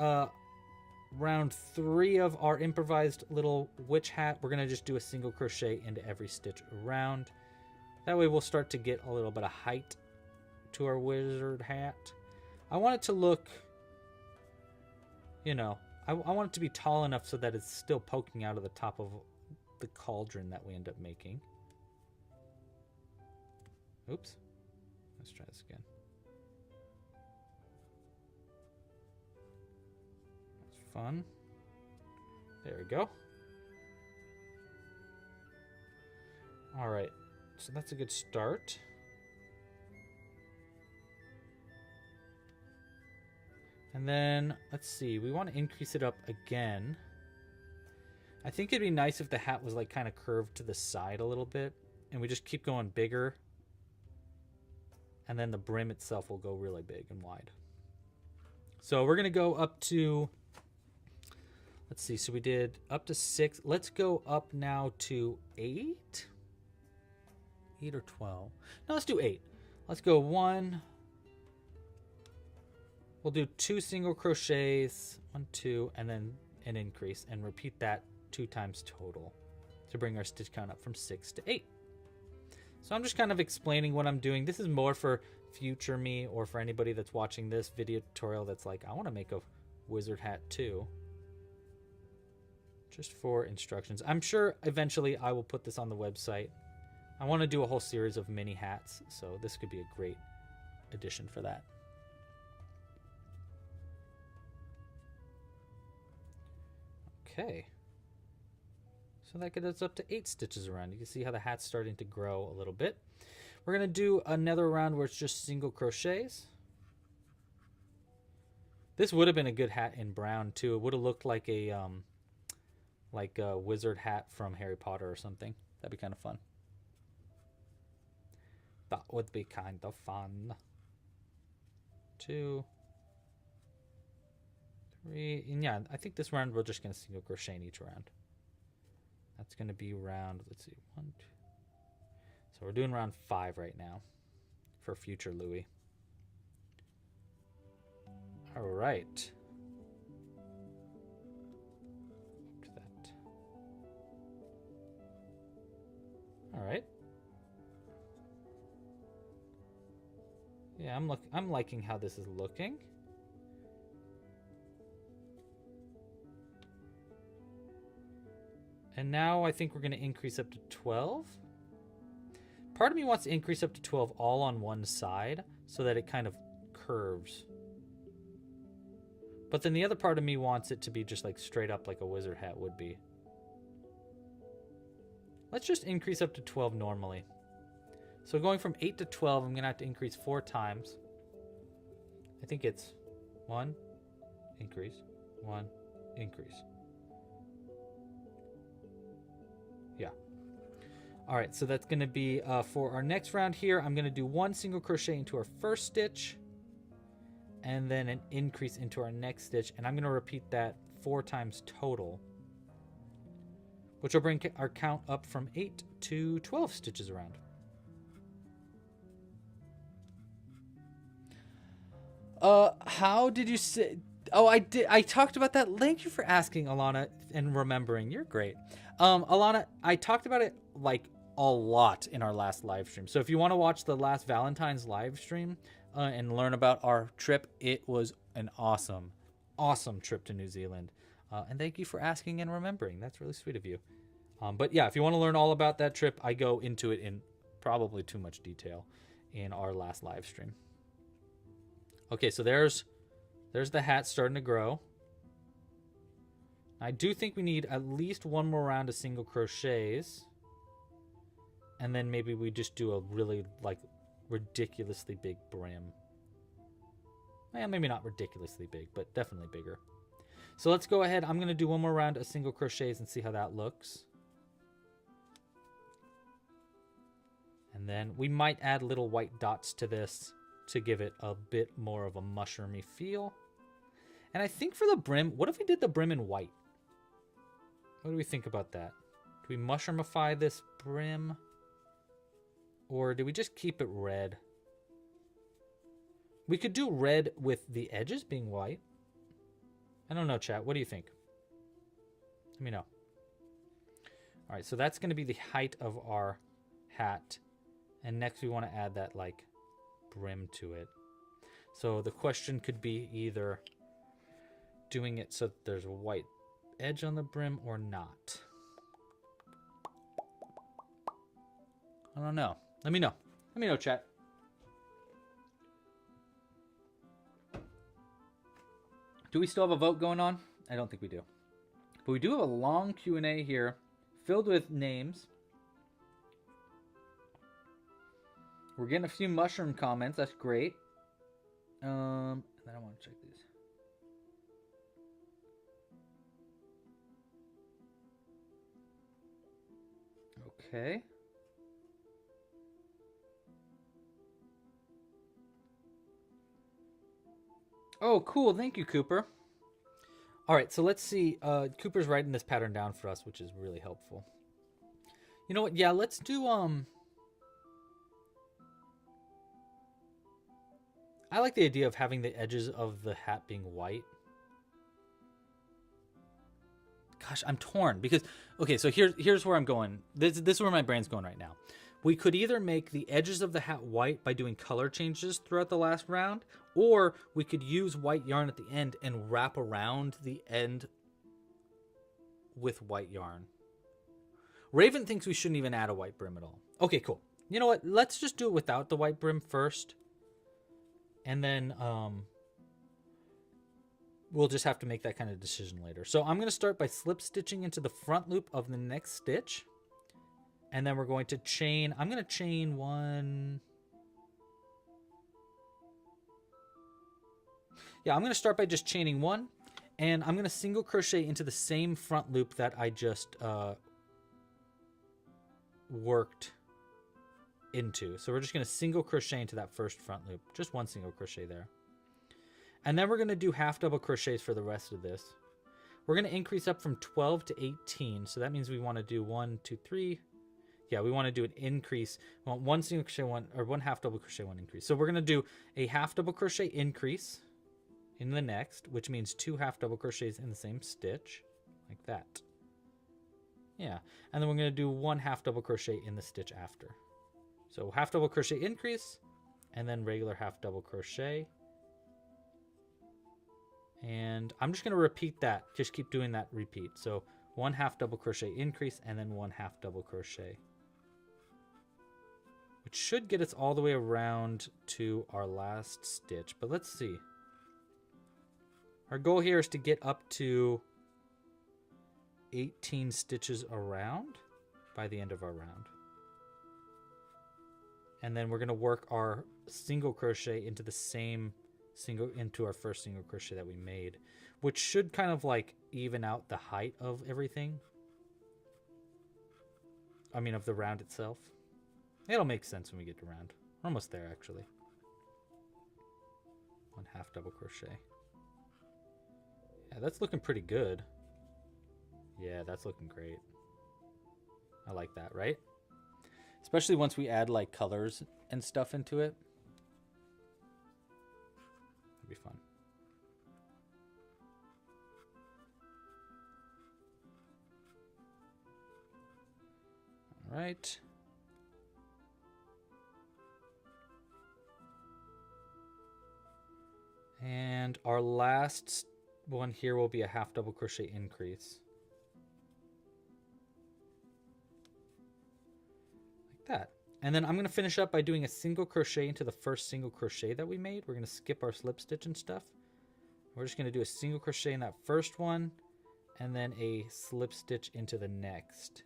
round 3 of our improvised little witch hat. We're going to just do a single crochet into every stitch around. That way we'll start to get a little bit of height to our wizard hat. I want it to look, you know, I want it to be tall enough so that it's still poking out of the top of the cauldron that we end up making. Oops. Let's try this again. That's fun. There we go. All right. So that's a good start. And then, let's see, we want to increase it up again. I think it'd be nice if the hat was like kind of curved to the side a little bit. And we just keep going bigger. And then the brim itself will go really big and wide. So we're going to go up to, let's see, so we did up to 6. Let's go up now to 8. 8 or 12. No, let's do 8. Let's go 1. We'll do 2 single crochets, 1, 2, and then an increase, and repeat that 2 times total to bring our stitch count up from 6 to 8. So I'm just kind of explaining what I'm doing. This is more for future me or for anybody that's watching this video tutorial that's like, I want to make a wizard hat too. Just for instructions. I'm sure eventually I will put this on the website. I want to do a whole series of mini hats, so this could be a great addition for that. Okay. So that gets us up to 8 stitches around. You can see how the hat's starting to grow a little bit. We're going to do another round where it's just single crochets. This would have been a good hat in brown too. It would have looked like a wizard hat from Harry Potter or something. That'd be kind of fun. That would be kind of fun. 2, 3, and yeah, I think this round we're just going to single crochet in each round. That's going to be round, let's see, 1, 2. So we're doing round 5 right now for future Louie. All right. That. All right. Yeah, I'm liking how this is looking. And now I think we're going to increase up to 12. Part of me wants to increase up to 12 all on one side so that it kind of curves. But then the other part of me wants it to be just like straight up like a wizard hat would be. Let's just increase up to 12 normally. So going from 8 to 12, I'm going to have to increase 4 times. I think it's 1, increase, 1, increase. Yeah. All right, so that's going to be for our next round here. I'm going to do 1 single crochet into our first stitch and then an increase into our next stitch. And I'm going to repeat that 4 times total, which will bring our count up from 8 to 12 stitches around. How did you say? Oh, I did. I talked about that. Thank you for asking, Alana, and remembering. You're great. Alana, I talked about it like a lot in our last live stream. So if you want to watch the last Valentine's live stream and learn about our trip, it was an awesome, awesome trip to New Zealand. And thank you for asking and remembering. That's really sweet of you. But yeah, if you want to learn all about that trip, I go into it in probably too much detail in our last live stream. Okay, so there's the hat starting to grow. I do think we need at least 1 more round of single crochets. And then maybe we just do a really, like, ridiculously big brim. Well, maybe not ridiculously big, but definitely bigger. So let's go ahead. I'm going to do 1 more round of single crochets and see how that looks. And then we might add little white dots to this to give it a bit more of a mushroomy feel. And I think for the brim, what if we did the brim in white? What do we think about that? Do we mushroomify this brim? Or do we just keep it red? We could do red with the edges being white. I don't know, chat. What do you think? Let me know. All right, so that's going to be the height of our hat. And next we want to add that, like, brim to it. So the question could be either doing it so that there's a white edge on the brim or not. I don't know. Let me know. Let me know, chat. Do we still have a vote going on? I don't think we do. But we do have a long Q&A here filled with names. We're getting a few mushroom comments. That's great. And then I want to check these. Okay. Oh, cool. Thank you, Cooper. All right, so let's see. Cooper's writing this pattern down for us, which is really helpful. You know what? Yeah, let's do I like the idea of having the edges of the hat being white. Gosh, I'm torn because, okay, so here's where I'm going. This is where my brain's going right now. We could either make the edges of the hat white by doing color changes throughout the last round, or we could use white yarn at the end and wrap around the end with white yarn. Raven thinks we shouldn't even add a white brim at all. Okay, cool. You know what? Let's just do it without the white brim first. And then we'll just have to make that kind of decision later. So I'm going to start by slip stitching into the front loop of the next stitch. And then we're going to chain, I'm going to chain one. Yeah, I'm going to start by just chaining one. And I'm going to single crochet into the same front loop that I just worked into. So we're just going to single crochet into that first front loop. Just one single crochet there. And then we're going to do half double crochets for the rest of this. We're going to increase up from 12 to 18. So that means we want to do 1, 2, 3. Yeah, we want to do an increase. We want one single crochet, one half double crochet, one increase. So we're going to do a half double crochet increase in the next, which means 2 half double crochets in the same stitch, like that. Yeah, and then we're going to do 1 half double crochet in the stitch after. So half double crochet increase, and then regular half double crochet. And I'm just going to repeat that. Just keep doing that repeat. So 1 half double crochet increase, and then 1 half double crochet, which should get us all the way around to our last stitch. But let's see. Our goal here is to get up to 18 stitches around by the end of our round. And then we're going to work our single crochet into the same into our first single crochet that we made, which should kind of like even out the height of everything. I mean, of the round itself. It'll make sense when we get to round. We're almost there, actually. 1 half double crochet. Yeah, that's looking pretty good. Yeah, that's looking great. I like that, right? Especially once we add like colors and stuff into it. It'll be fun. All right. And our last one here will be a half double crochet increase. Like that. And then I'm going to finish up by doing a single crochet into the first single crochet that we made. We're going to skip our slip stitch and stuff. We're just going to do a single crochet in that first one and then a slip stitch into the next.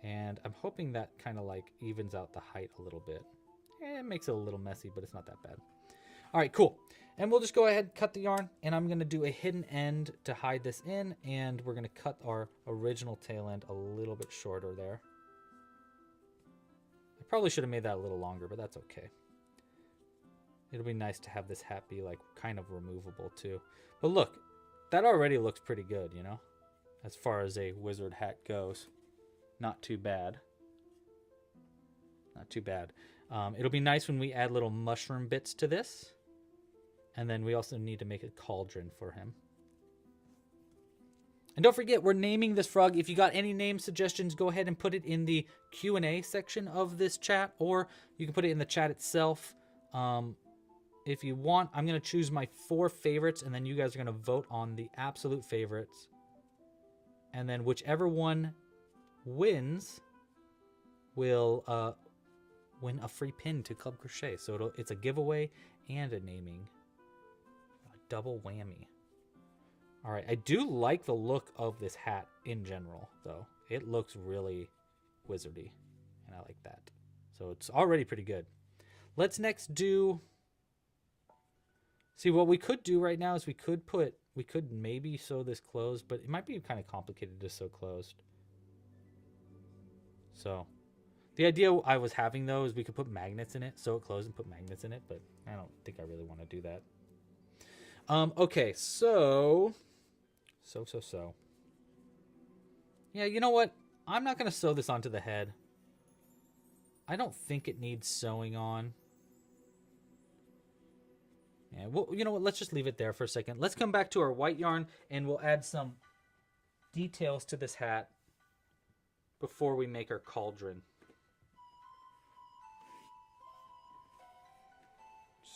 And I'm hoping that kind of like evens out the height a little bit. It makes it a little messy, but it's not that bad. All right, cool. And we'll just go ahead and cut the yarn, and I'm going to do a hidden end to hide this in, and we're going to cut our original tail end a little bit shorter there. I probably should have made that a little longer, but that's okay. It'll be nice to have this hat be like kind of removable too. But look, that already looks pretty good, you know, as far as a wizard hat goes. Not too bad. Not too bad. It'll be nice when we add little mushroom bits to this. And then we also need to make a cauldron for him. And don't forget, we're naming this frog. If you got any name suggestions, go ahead and put it in the Q&A section of this chat, or you can put it in the chat itself. If you want, I'm going to choose my 4 favorites, and then you guys are going to vote on the absolute favorites. And then whichever one wins will win a free pin to Club Crochet. So it's a giveaway and a naming. Double whammy. All right, I do like the look of this hat in general, though. It looks really wizardy, and I like that. So it's already pretty good. Let's next do... See, what we could do right now is we could maybe sew this closed, but it might be kind of complicated to sew closed. So the idea I was having, though, is we could put magnets in it, sew it closed and put magnets in it, but I don't think I really want to do that. Okay, so. Yeah, you know what? I'm not going to sew this onto the head. I don't think it needs sewing on. Yeah, well, you know what? Let's just leave it there for a second. Let's come back to our white yarn, and we'll add some details to this hat before we make our cauldron.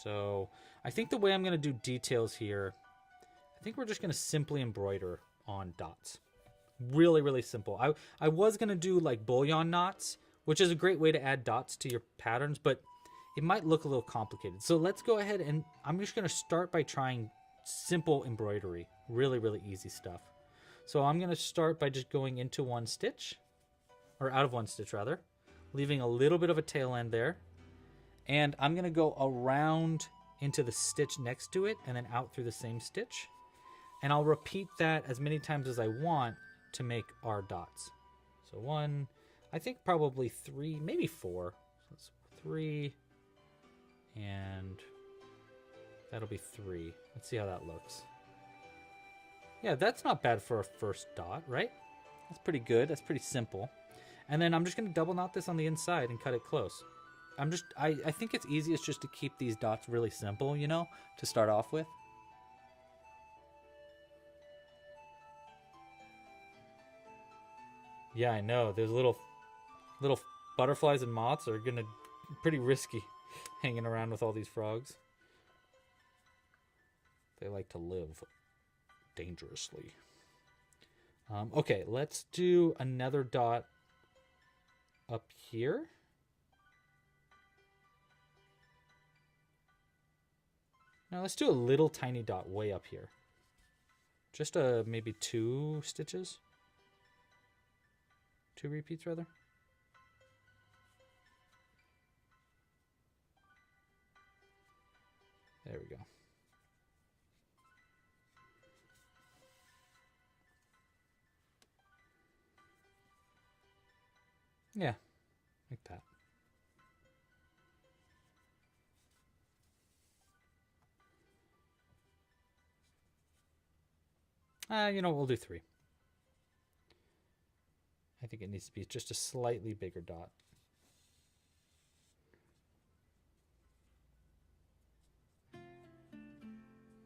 So I think the way I'm going to do details here, I think we're just going to simply embroider on dots. Really, really simple. I was going to do like bullion knots, which is a great way to add dots to your patterns, but it might look a little complicated. So let's go ahead and I'm just going to start by trying simple embroidery. Really, really easy stuff. So I'm going to start by just going into one stitch, or out of one stitch rather, leaving a little bit of a tail end there. And I'm going to go around into the stitch next to it and then out through the same stitch. And I'll repeat that as many times as I want to make our dots. So 1, I think probably 3, maybe 4. So that's 3, and that'll be 3. Let's see how that looks. Yeah, that's not bad for a first dot, right? That's pretty good. That's pretty simple. And then I'm just going to double knot this on the inside and cut it close. I think it's easiest just to keep these dots really simple, you know, to start off with. Yeah, I know. There's little butterflies and moths are gonna pretty risky hanging around with all these frogs. They like to live dangerously. Okay, let's do another dot up here. Now let's do a little tiny dot way up here. Just maybe 2 stitches. 2 repeats rather. There we go. Yeah, like that. You know, we'll do 3. I think it needs to be just a slightly bigger dot.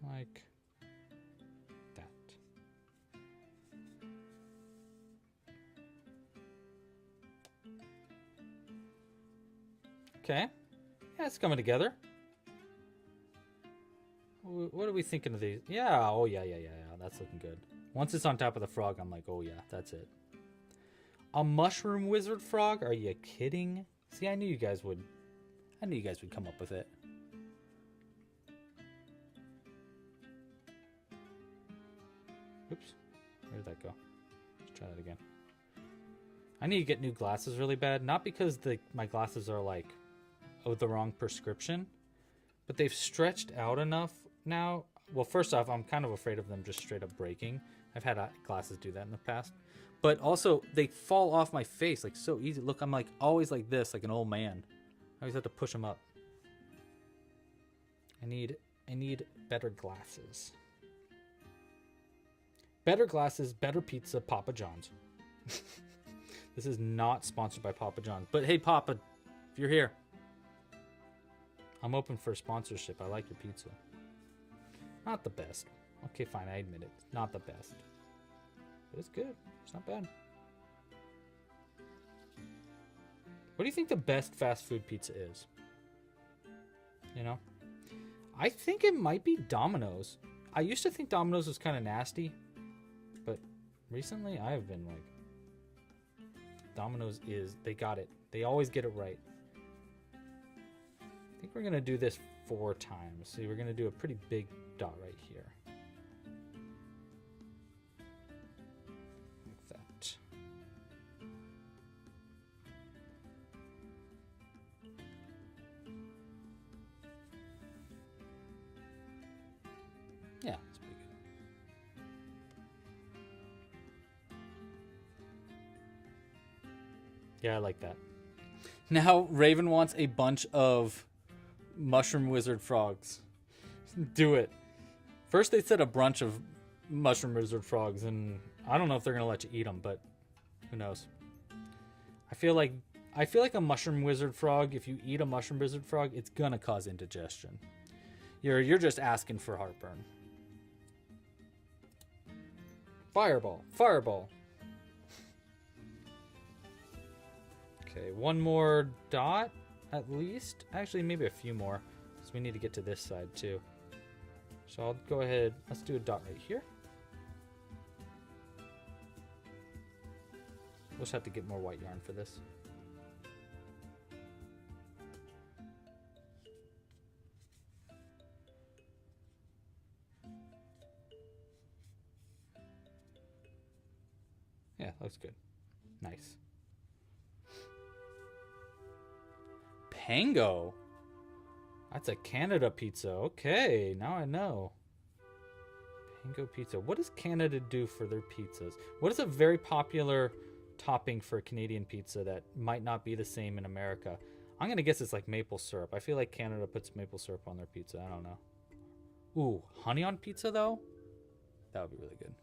Like that. Okay. Yeah, it's coming together. What are we thinking of these? Yeah, oh yeah. That's looking good. Once it's on top of the frog, I'm like, oh yeah, that's it. A mushroom wizard frog? Are you kidding? See, I knew you guys would come up with it. Oops. Where did that go? Let's try that again. I need to get new glasses really bad. Not because my glasses are like the wrong prescription, but they've stretched out enough now. Well, first off, I'm kind of afraid of them just straight up breaking. I've had glasses do that in the past. But also, they fall off my face like so easy. Look, I'm like always like this, like an old man. I always have to push them up. I need better glasses. Better glasses, better pizza, Papa John's. This is not sponsored by Papa John's. But hey, Papa, if you're here, I'm open for sponsorship. I like your pizza. Not the best. Okay, fine, I admit it. Not the best. But it's good. It's not bad. What do you think the best fast food pizza is? You know? I think it might be Domino's. I used to think Domino's was kind of nasty. But recently I've been like, Domino's they got it. They always get it right. I think we're going to do this 4 times. See, we're going to do a pretty big dot right here. Like that. Yeah, it's pretty good. Yeah, I like that. Now Raven wants a bunch of mushroom wizard frogs. Do it. First they said a bunch of mushroom wizard frogs, and I don't know if they're gonna let you eat them, but who knows? I feel like a mushroom wizard frog. If you eat a mushroom wizard frog, it's gonna cause indigestion. You're just asking for heartburn. Fireball, fireball. Okay, 1 more dot at least. Actually, maybe a few more, because we need to get to this side too. So I'll go ahead. Let's do a dot right here. We'll just have to get more white yarn for this. Yeah, looks good. Nice. Pango. That's a Canada pizza. Okay, now I know. Pango pizza. What does Canada do for their pizzas? What is a very popular topping for a Canadian pizza that might not be the same in America? I'm going to guess it's like maple syrup. I feel like Canada puts maple syrup on their pizza. I don't know. Ooh, honey on pizza though? That would be really good.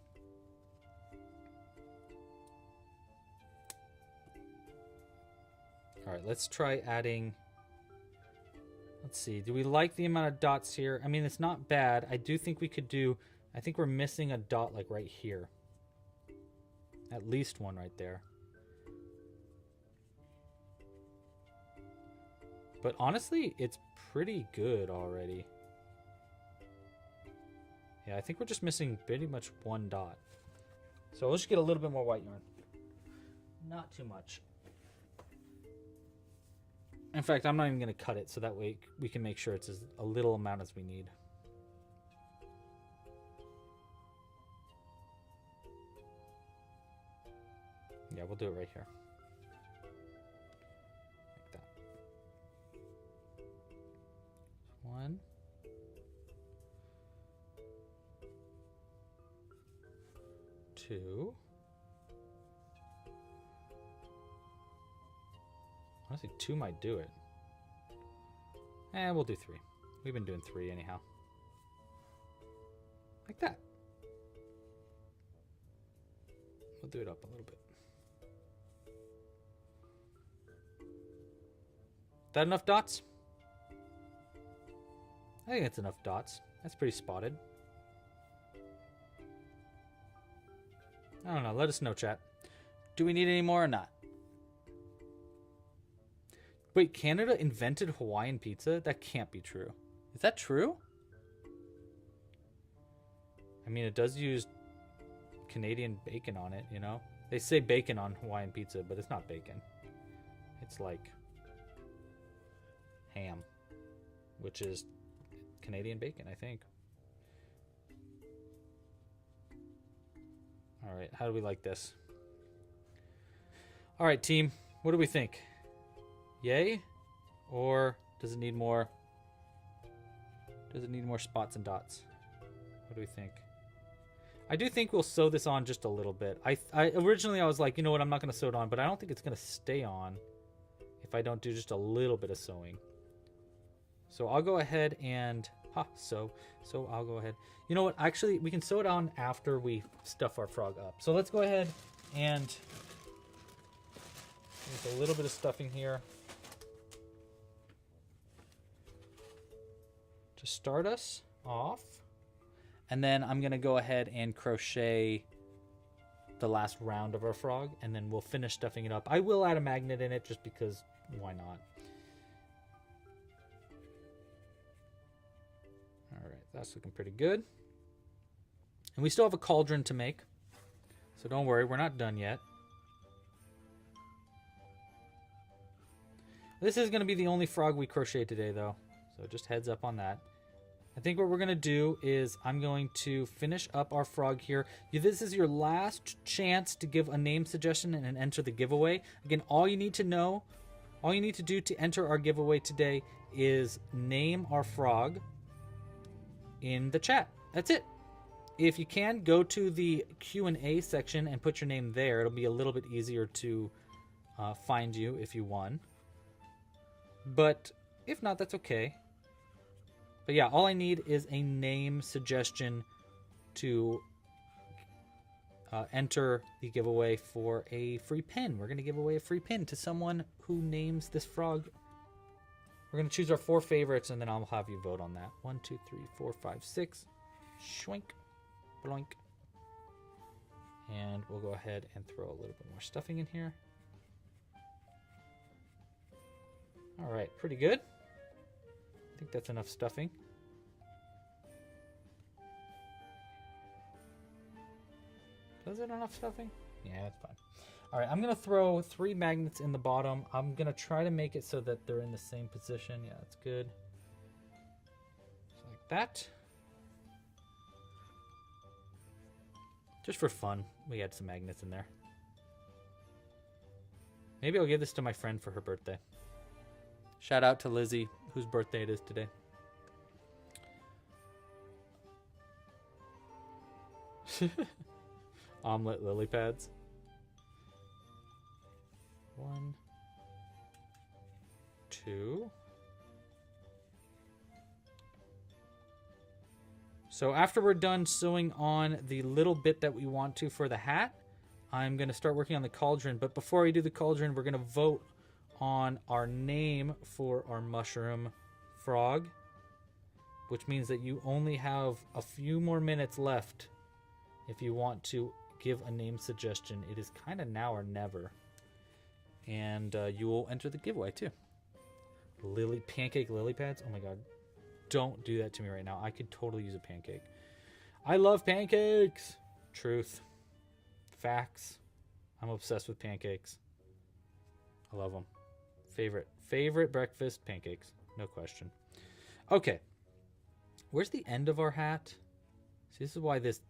All right, let's try adding... Let's see. Do we like the amount of dots here? I mean, it's not bad. I do think we could do... I think we're missing a dot like right here. At least one right there. But honestly, it's pretty good already. Yeah, I think we're just missing pretty much one dot. So let's just get a little bit more white yarn. Not too much. In fact, I'm not even going to cut it, so that way we can make sure it's a little amount as we need. Yeah, we'll do it right here. Like that. 1. 2. Honestly, 2 might do it. We'll do 3. We've been doing 3 anyhow. Like that. We'll do it up a little bit. That enough dots? I think that's enough dots. That's pretty spotted. I don't know. Let us know, chat. Do we need any more or not? Wait, Canada invented Hawaiian pizza? That can't be true. Is that true? I mean, it does use Canadian bacon on it, you know? They say bacon on Hawaiian pizza, but it's not bacon. It's like ham, which is Canadian bacon, I think. All right, how do we like this? All right, team, what do we think? Yay? Or does it need more? Does it need more spots and dots? What do we think? I do think we'll sew this on just a little bit. Originally I was like, you know what, I'm not going to sew it on, but I don't think it's going to stay on if I don't do just a little bit of sewing. So I'll go ahead and sew. So I'll go ahead. You know what? Actually, we can sew it on after we stuff our frog up. So let's go ahead and use a little bit of stuffing here to start us off. And then I'm going to go ahead and crochet the last round of our frog, and then we'll finish stuffing it up. I will add a magnet in it just because why not? All right, that's looking pretty good. And we still have a cauldron to make, so don't worry, we're not done yet. This is going to be the only frog we crochet today, though, so just heads up on that. I think what we're going to do is I'm going to finish up our frog here. This is your last chance to give a name suggestion and enter the giveaway. Again, all you need to do to enter our giveaway today is name our frog in the chat. That's it. If you can, go to the Q&A section and put your name there. It'll be a little bit easier to find you if you won. But if not, that's okay. But yeah, all I need is a name suggestion to enter the giveaway for a free pin. We're going to give away a free pin to someone who names this frog. We're going to choose our 4 favorites, and then I'll have you vote on that. 1, 2, 3, 4, 5, 6. Shwink. Bloink. And we'll go ahead and throw a little bit more stuffing in here. All right, pretty good. I think that's enough stuffing. Is it enough stuffing? Yeah, that's fine. All right, I'm going to throw 3 magnets in the bottom. I'm going to try to make it so that they're in the same position. Yeah, that's good. Just like that. Just for fun, we had some magnets in there. Maybe I'll give this to my friend for her birthday. Shout out to Lizzie, whose birthday it is today. Omelet lily pads. 1, 2. So after we're done sewing on the little bit that we want to for the hat, I'm going to start working on the cauldron. But before we do the cauldron, we're going to vote on our name for our mushroom frog, which means that you only have a few more minutes left if you want to give a name suggestion. It is kind of now or never. And you will enter the giveaway too. Pancake lily pads. Oh my god. Don't do that to me right now. I could totally use a pancake. I love pancakes. Truth. Facts. I'm obsessed with pancakes. I love them. Favorite breakfast, pancakes. No question. Okay. Where's the end of our hat? See, this is why this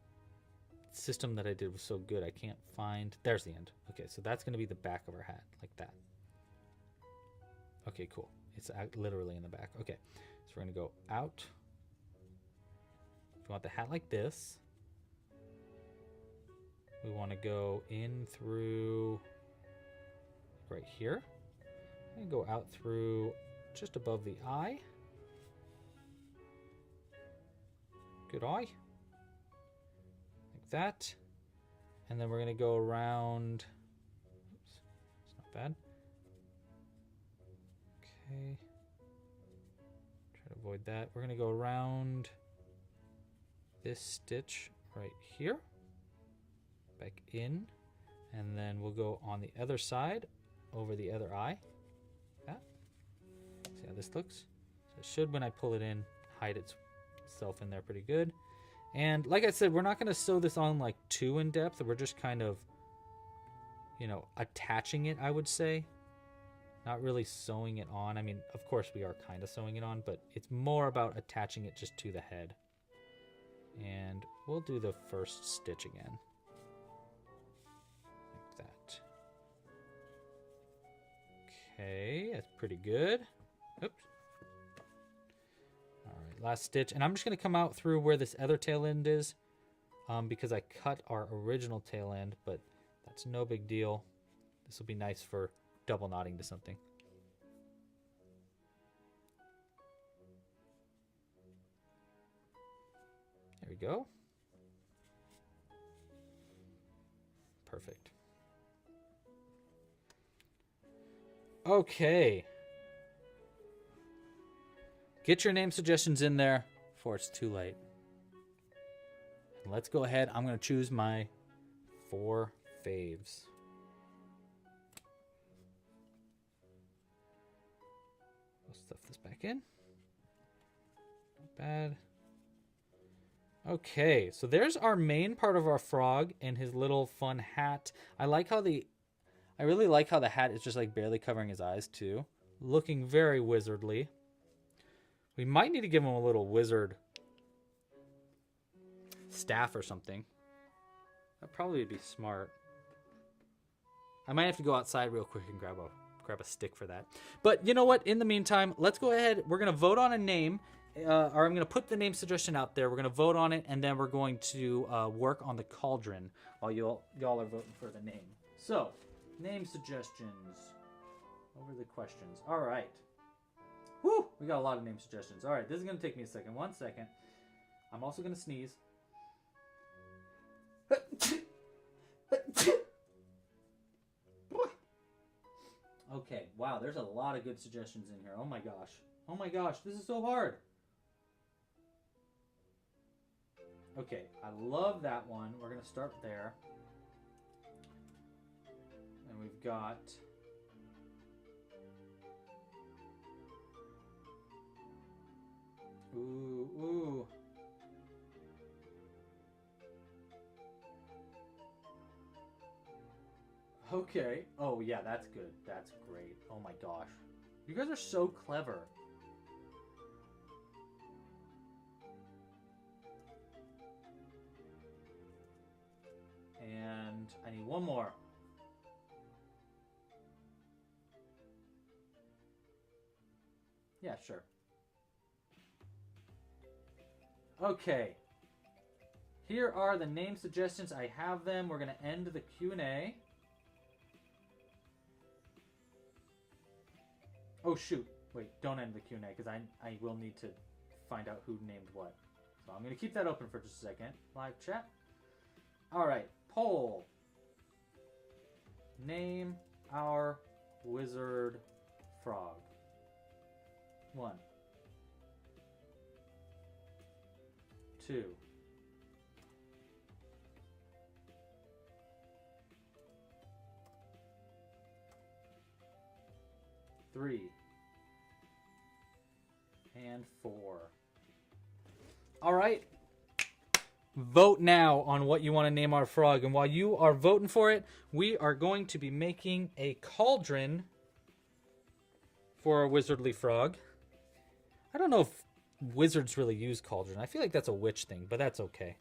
system that I did was so good. I can't find... There's the end. Okay, so that's going to be the back of our hat. Like that. Okay, cool. It's literally in the back. Okay. So we're going to go out. If you want the hat like this, we want to go in through right here. And go out through just above the eye. Good eye. Like that. And then we're going to go around. Oops, it's not bad. Okay. Try to avoid that. We're going to go around this stitch right here. Back in. And then we'll go on the other side over the other eye. That. See how this looks? So it should, when I pull it in, hide itself in there pretty good. And like I said, we're not going to sew this on like too in depth. We're just kind of, you know, attaching it, I would say. Not really sewing it on. I mean, of course we are kind of sewing it on, but it's more about attaching it just to the head. And we'll do the first stitch again. Like that. Okay, that's pretty good. Oops. All right, last stitch. And I'm just going to come out through where this other tail end is because I cut our original tail end, but that's no big deal. This will be nice for double knotting to something. There we go. Perfect. Okay. Get your name suggestions in there before it's too late. And let's go ahead. I'm going to choose my 4 faves. We'll stuff this back in. Not bad. Okay, so there's our main part of our frog and his little fun hat. I really like how the hat is just like barely covering his eyes too. Looking very wizardly. We might need to give him a little wizard staff or something. That probably would be smart. I might have to go outside real quick and grab a stick for that. But you know what? In the meantime, let's go ahead. We're going to vote on a name. Or I'm going to put the name suggestion out there. We're going to vote on it, and then we're going to work on the cauldron while y'all are voting for the name. So, name suggestions. Over the questions. All right. Woo! We got a lot of name suggestions. All right, this is going to take me a second. 1 second. I'm also going to sneeze. Okay, wow, there's a lot of good suggestions in here. Oh my gosh. Oh my gosh, this is so hard. Okay, I love that one. We're going to start there. And we've got... Ooh, ooh. Okay. Oh, yeah, that's good. That's great. Oh my gosh. You guys are so clever. And I need one more. Yeah, sure. Okay. Here are the name suggestions. I have them. We're going to end the Q&A. Oh, shoot. Wait, don't end the Q&A because I will need to find out who named what. So I'm going to keep that open for just a second. Live chat. All right. Poll. Name our wizard frog. 1. 2. 3. And 4. All right. Vote now on what you want to name our frog. And while you are voting for it, we are going to be making a cauldron for our wizardly frog. I don't know if wizards really use cauldron. I feel like that's a witch thing, but that's okay.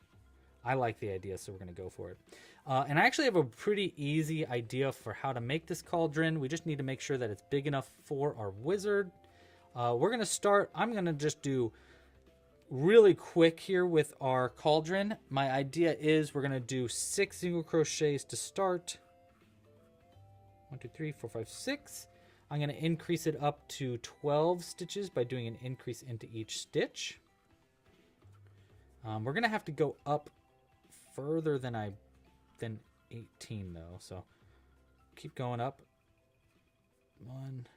I like the idea, so we're going to go for it. And I actually have a pretty easy idea for how to make this cauldron. We just need to make sure that it's big enough for our wizard. We're going to start. I'm going to just do really quick here with our cauldron. My idea is we're going to do 6 single crochets to start. 1, 2, 3, 4, 5, 6. I'm going to increase it up to 12 stitches by doing an increase into each stitch. We're going to have to go up further than 18 though, so keep going up. 1.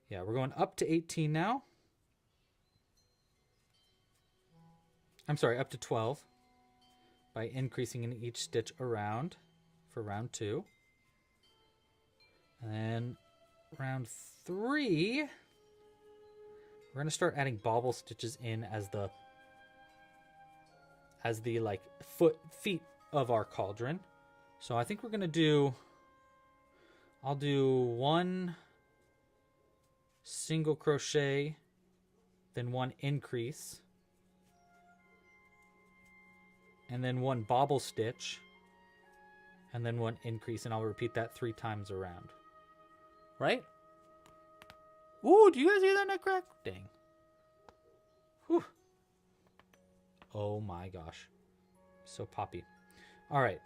Yeah, we're going up to 18 now. I'm sorry, up to 12 by increasing in each stitch around for round 2. And then round 3, we're going to start adding bobble stitches in as the like feet of our cauldron. So I think we're going to do, I'll do 1 single crochet, then 1 increase, and then 1 bobble stitch, and then 1 increase, and I'll repeat that 3 times around. Right? Ooh, do you guys hear that nutcrack? Dang. Whew. Oh my gosh. So poppy. All right.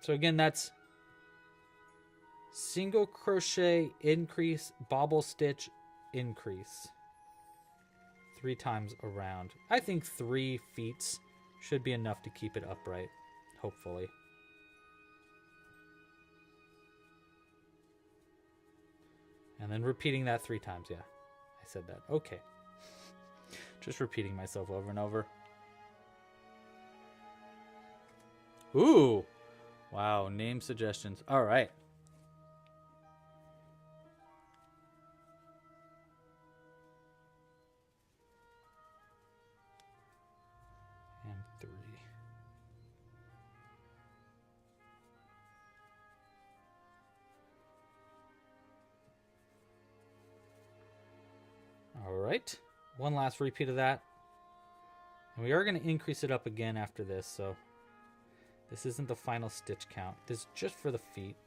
So again, that's single crochet, increase, bobble stitch, increase. 3 times around. I think 3 feet should be enough to keep it upright, hopefully. And then repeating that 3 times. Yeah, I said that. Okay. Just repeating myself over and over. Ooh. Wow, name suggestions. All right. And 3. All right. One last repeat of that. And we are going to increase it up again after this, so this isn't the final stitch count. This is just for the feet.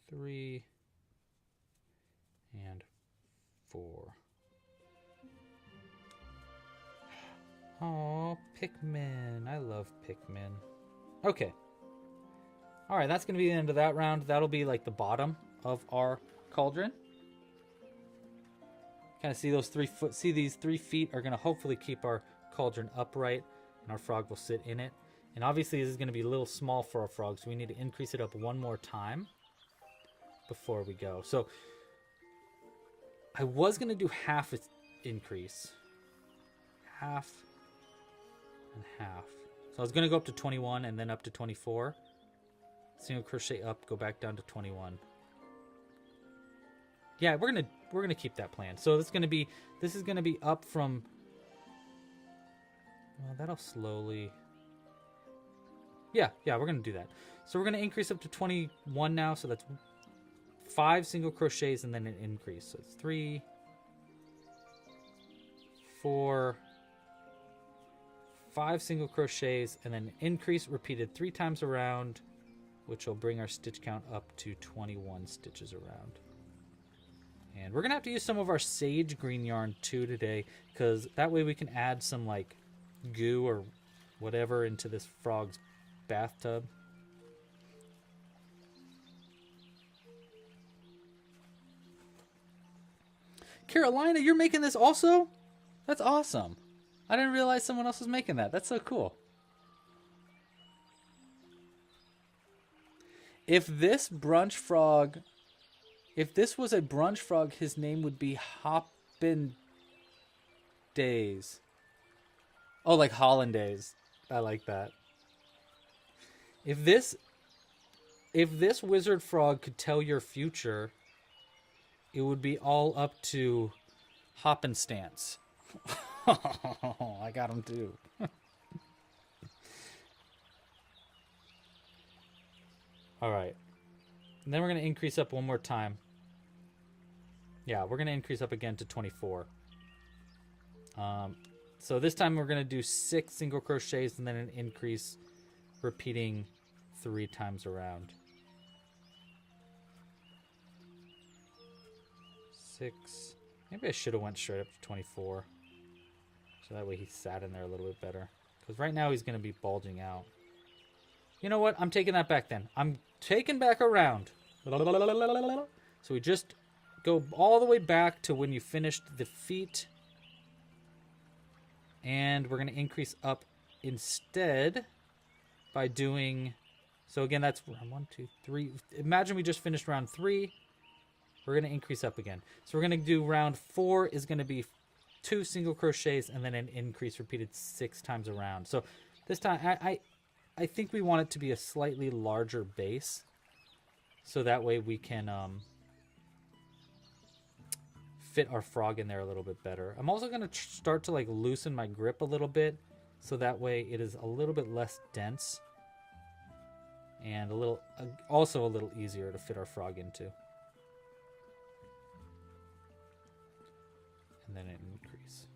Three and 4. Oh, Pikmin. I love Pikmin. Okay. All right, that's going to be the end of that round. That'll be like the bottom of our cauldron. Kind of see those 3 foot. See, these 3 feet are going to hopefully keep our cauldron upright, and our frog will sit in it. And obviously, this is going to be a little small for our frog, so we need to increase it up 1 more time before we go. So I was going to do half its increase. Half and half. So I was going to go up to 21 and then up to 24. Single crochet up, go back down to 21. Yeah, we're gonna keep that plan. So this is gonna be up from. Well, that'll slowly. Yeah, we're gonna do that. So we're gonna increase up to 21 now. So that's 5 single crochets and then an increase. So it's 3, 4, 5 single crochets and then increase repeated 3 times around, which will bring our stitch count up to 21 stitches around. And we're gonna have to use some of our sage green yarn too today, because that way we can add some like goo or whatever into this frog's bathtub. Carolina, you're making this also? That's awesome. I didn't realize someone else was making that. That's so cool. If this brunch frog, if this was a brunch frog, his name would be Hoppin' Days. Oh, like Hollandaise. I like that. If this wizard frog could tell your future, it would be all up to Hoppenstance. I got him too. All right. And then we're going to increase up one more time. Yeah, we're going to increase up again to 24. So this time we're going to do 6 single crochets and then an increase, repeating 3 times around. 6. Maybe I should have went straight up to 24. So that way he sat in there a little bit better. Because right now he's going to be bulging out. You know what? I'm taking that back then. I'm taking back around. So we just go all the way back to when you finished the feet. And we're going to increase up instead by doing... So again, that's round 1, 2, 3. Imagine we just finished round 3. We're going to increase up again. So we're going to do round 4 is going to be 2 single crochets and then an increase repeated 6 times around. So this time I think we want it to be a slightly larger base, so that way we can fit our frog in there a little bit better. I'm also going to start to like loosen my grip a little bit, so that way it is a little bit less dense and also a little easier to fit our frog into. And then an increase.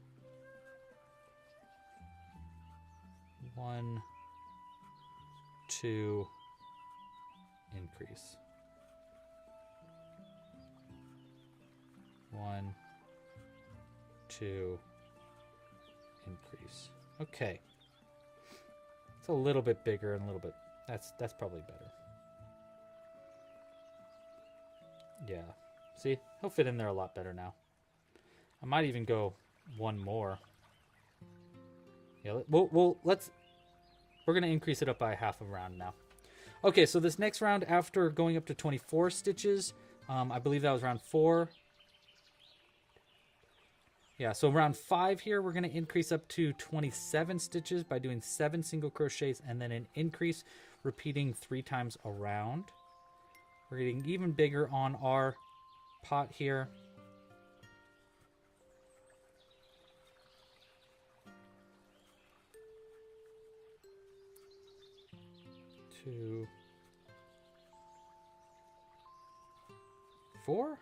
1, 2, increase. 1, 2, increase. Okay. It's a little bit bigger and a little bit... That's probably better. Yeah. See? He'll fit in there a lot better now. I might even go one more. Yeah, we're going to increase it up by half a round now. Okay, so this next round, after going up to 24 stitches, I believe that was round 4. Yeah, so round 5 here, we're going to increase up to 27 stitches by doing 7 single crochets and then an increase, repeating 3 times around. We're getting even bigger on our pot here. 2, 4.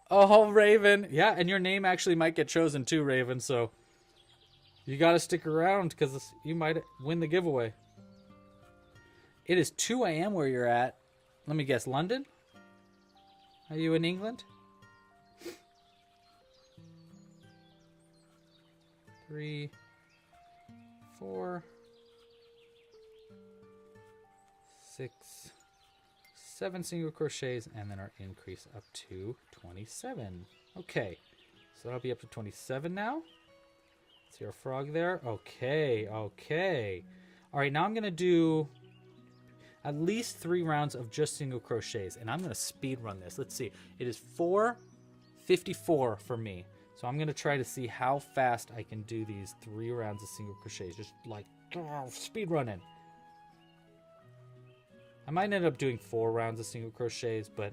Oh, Raven. Yeah, and your name actually might get chosen too, Raven, so you got to stick around because you might win the giveaway. It is 2 a.m. where you're at. Let me guess, London? Are you in England? 3, 4, 6, 7 single crochets, and then our increase up to 27. Okay, so that'll be up to 27 now. See our frog there? Okay, okay. All right, now I'm going to do at least 3 rounds of just single crochets, and I'm going to speed run this. Let's see. It is 4:54 for me. So I'm going to try to see how fast I can do these 3 rounds of single crochets. Just like speed running. I might end up doing 4 rounds of single crochets, but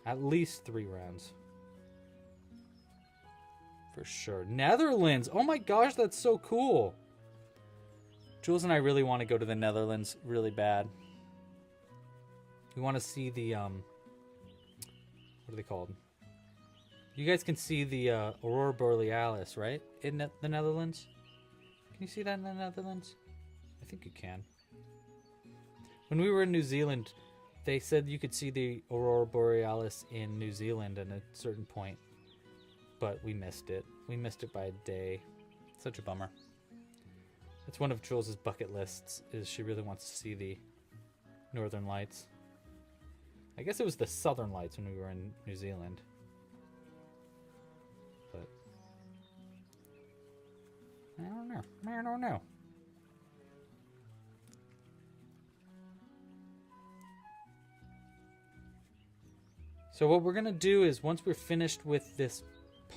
at least 3 rounds. For sure. Netherlands! Oh my gosh, that's so cool! Jules and I really want to go to the Netherlands really bad. We want to see the, what are they called? You guys can see the Aurora Borealis, right? In the Netherlands? Can you see that in the Netherlands? I think you can. When we were in New Zealand, they said you could see the Aurora Borealis in New Zealand at a certain point. But we missed it. We missed it by a day. Such a bummer. It's one of Jules' bucket lists, is she really wants to see the Northern Lights. I guess it was the Southern Lights when we were in New Zealand. But I don't know. I don't know. So what we're going to do is once we're finished with this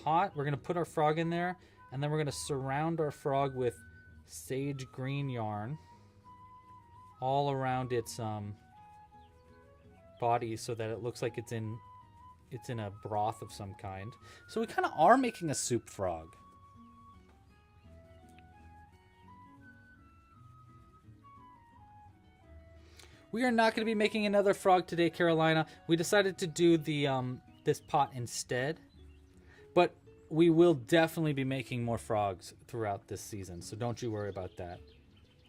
pot, we're going to put our frog in there, and then we're going to surround our frog with sage green yarn all around its body so that it looks like it's in a broth of some kind. So we kind of are making a soup frog. We are not going to be making another frog today, Carolina. We decided to do the this pot instead. But we will definitely be making more frogs throughout this season, so don't you worry about that.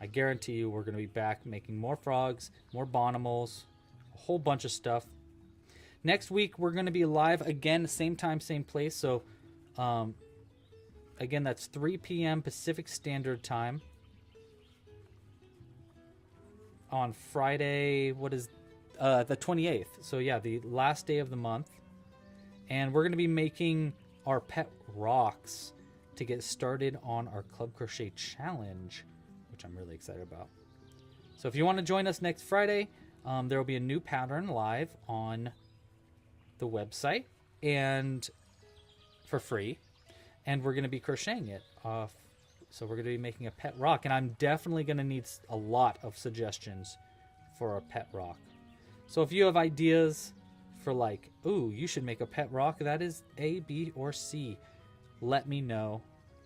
I guarantee you we're going to be back making more frogs, more bonimals, a whole bunch of stuff. Next week, we're going to be live again, same time, same place. So, again, that's 3 p.m. Pacific Standard Time. On Friday, what is the 28th. So, yeah, the last day of the month. And we're going to be making our pet rocks to get started on our Club Crochet Challenge, which I'm really excited about. So if you want to join us next Friday, there will be a new pattern live on the website and for free, and we're going to be crocheting it. So we're going to be making a pet rock, and I'm definitely going to need a lot of suggestions for a pet rock. So if you have ideas for like, ooh, you should make a pet rock that is A, B, or C, let me know,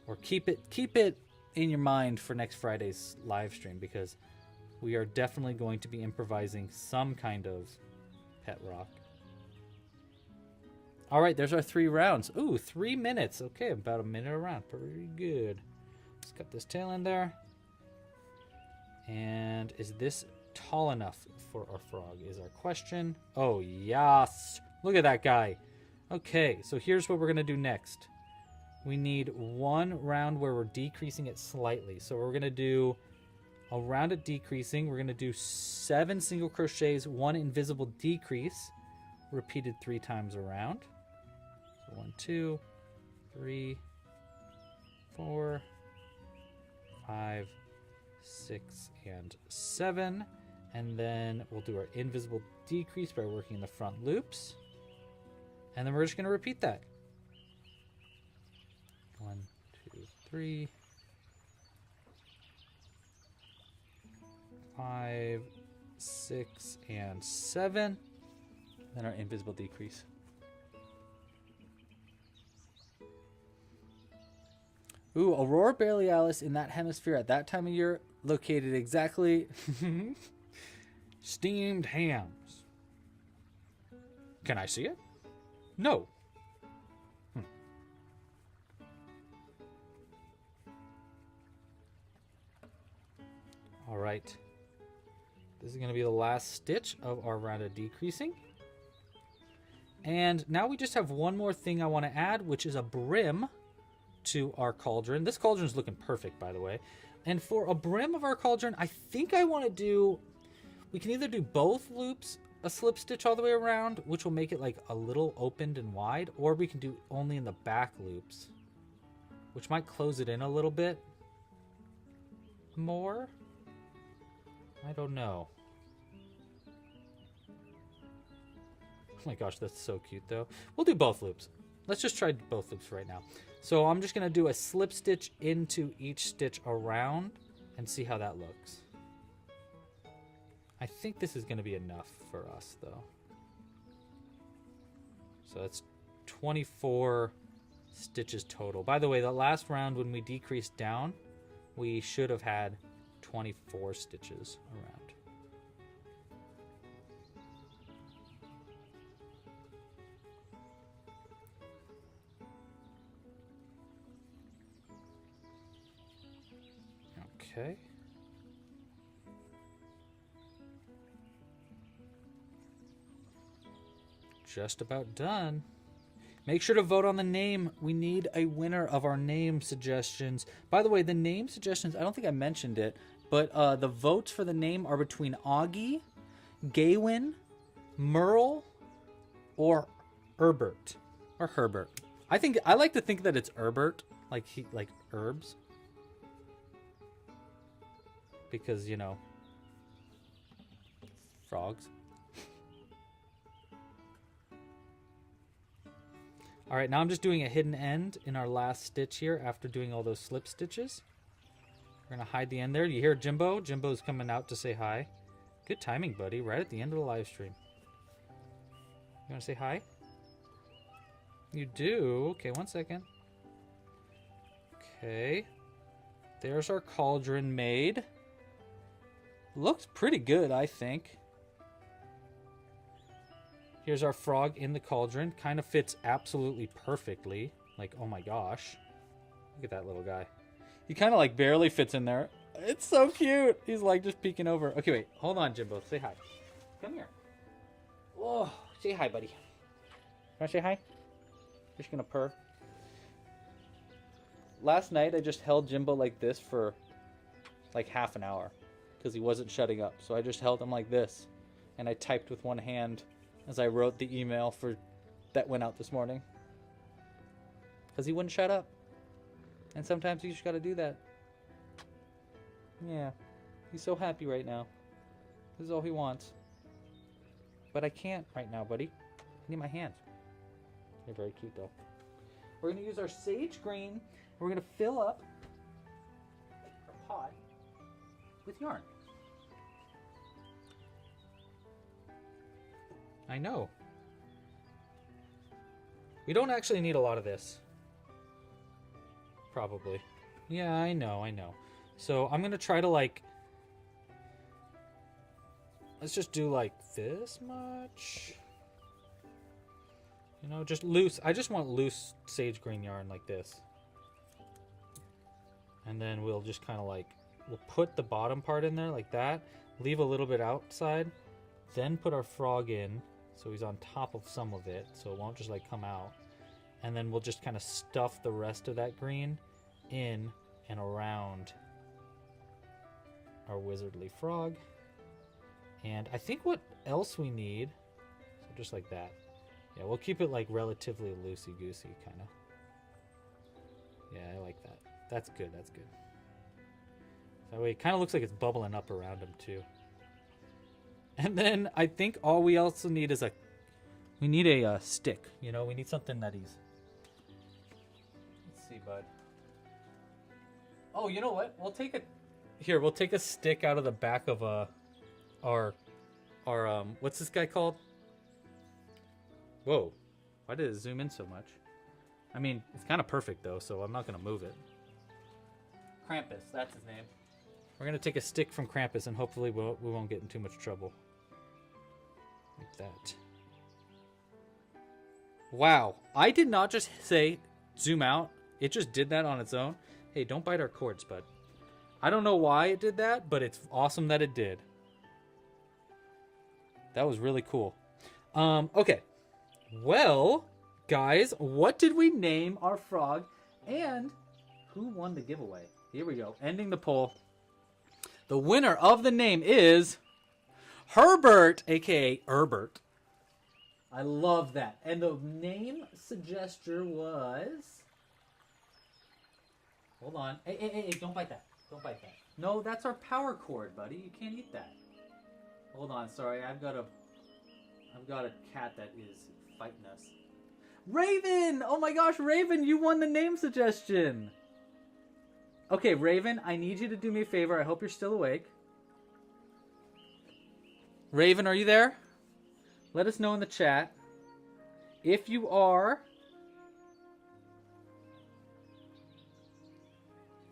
or keep it in your mind for next Friday's live stream, because we are definitely going to be improvising some kind of pet rock. All right, there's our 3 rounds. Ooh, 3 minutes. Okay, about a minute a round. Pretty good. Let's cut this tail in there. And is this tall enough for our frog is our question. Oh, yes. Look at that guy. Okay, so here's what we're going to do next. We need 1 round where we're decreasing it slightly. So we're going to do a round of decreasing. We're going to do 7 single crochets, 1 invisible decrease, repeated 3 times around. So 1, 2, 3, 4, 5, 6, and 7. And then we'll do our invisible decrease by working in the front loops. And then we're just going to repeat that. 1, 2, 3, 5, 6, and 7. Then our invisible decrease. Ooh, Aurora Borealis in that hemisphere at that time of year located exactly steamed hams. Can I see it? No. All right. This is going to be the last stitch of our round of decreasing. And now we just have one more thing I want to add, which is a brim to our cauldron. This cauldron is looking perfect, by the way. And for a brim of our cauldron, I think I want to do, we can either do both loops, a slip stitch all the way around, which will make it like a little opened and wide, or we can do only in the back loops, which might close it in a little bit more. I don't know. Oh my gosh, that's so cute though. We'll do both loops. Let's just try both loops right now. So I'm just going to do a slip stitch into each stitch around and see how that looks. I think this is going to be enough for us though. So that's 24 stitches total. By the way, the last round when we decreased down, we should have had 24 stitches around. Okay. Just about done. Make sure to vote on the name. We need a winner of our name suggestions. By the way, the name suggestions, I don't think I mentioned it, but the votes for the name are between Augie, Gaywin, Merle, or Herbert. Or Herbert. I like to think that it's Herbert, like herbs. Because, you know, frogs. All right, now I'm just doing a hidden end in our last stitch here after doing all those slip stitches. We're going to hide the end there. You hear Jimbo? Jimbo's coming out to say hi. Good timing, buddy, right at the end of the live stream. You want to say hi? You do? Okay, 1 second. Okay. There's our cauldron made. Looks pretty good, I think. Here's our frog in the cauldron. Kind of fits absolutely perfectly. Like, oh my gosh. Look at that little guy. He kind of like barely fits in there. It's so cute. He's like just peeking over. Okay, wait. Hold on, Jimbo. Say hi. Come here. Whoa. Say hi, buddy. Want to say hi? Just gonna purr. Last night, I just held Jimbo like this for like half an hour because he wasn't shutting up. So I just held him like this. And I typed with one hand as I wrote the email that went out this morning. Because he wouldn't shut up. And sometimes you just gotta do that. Yeah. He's so happy right now. This is all he wants. But I can't right now, buddy. I need my hands. You're very cute, though. We're gonna use our sage green. We're gonna fill up our pot with yarn. I know. We don't actually need a lot of this. Probably. Yeah, I know. So I'm going to try to like... Let's just do like this much. You know, just loose. I just want loose sage green yarn like this. And then we'll just kind of like... We'll put the bottom part in there like that. Leave a little bit outside. Then put our frog in. So he's on top of some of it, so it won't just like come out. And then we'll just kind of stuff the rest of that green in and around our wizardly frog. And I think what else we need, so just like that. Yeah, we'll keep it like relatively loosey-goosey kind of. Yeah, I like that. That's good, that's good. That way it kind of looks like it's bubbling up around him too. And then I think all we also need is we need a stick. You know, we need something that he's... Let's see, bud. Oh, you know what? We'll take a stick out of the back of our what's this guy called? Whoa. Why did it zoom in so much? I mean, it's kind of perfect though, so I'm not going to move it. Krampus, that's his name. We're going to take a stick from Krampus and hopefully we won't get in too much trouble. Like that. Wow. I did not just say zoom out. It just did that on its own. Hey, don't bite our cords, bud. I don't know why it did that, but it's awesome that it did. That was really cool. Okay. Well, guys, what did we name our frog? And who won the giveaway? Here we go. Ending the poll. The winner of the name is Herbert, a.k.a. Herbert. I love that. And the name suggestion was... Hold on. Hey, don't bite that. Don't bite that. No, that's our power cord, buddy. You can't eat that. Hold on, sorry. I've got a cat that is fighting us. Raven! Oh my gosh, Raven, you won the name suggestion. Okay, Raven, I need you to do me a favor. I hope you're still awake. Raven, are you there? Let us know in the chat. If you are...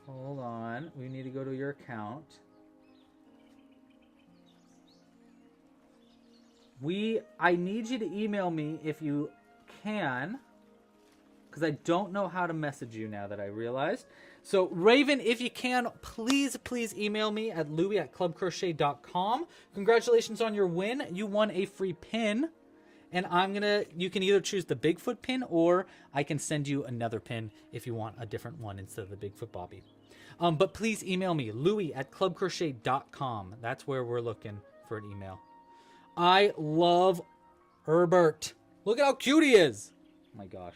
Hold on. We need to go to your account. I need you to email me if you can. because I don't know how to message you now that I realized. So, Raven, if you can, please email me at louie@clubcrochet.com. Congratulations on your win. You won a free pin. And you can either choose the Bigfoot pin, or I can send you another pin if you want a different one instead of the Bigfoot Bobby. But please email me, louie@clubcrochet.com. That's where we're looking for an email. I love Herbert. Look at how cute he is. Oh my gosh.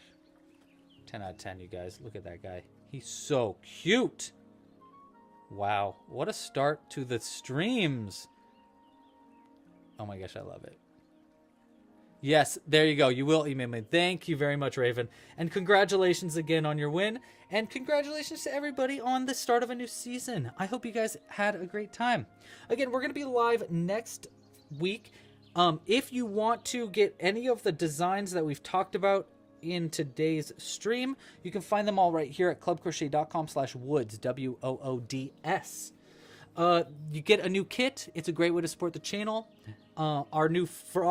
10 out of 10, you guys. Look at that guy. He's so cute. Wow. What a start to the streams. Oh my gosh, I love it. Yes, there you go. You will email me. Thank you very much, Raven. And congratulations again on your win. And congratulations to everybody on the start of a new season. I hope you guys had a great time. Again, we're going to be live next week. If you want to get any of the designs that we've talked about in today's stream, you can find them all right here at clubcrochet.com/woods, WOODS. You get a new kit. It's a great way to support the channel. Our new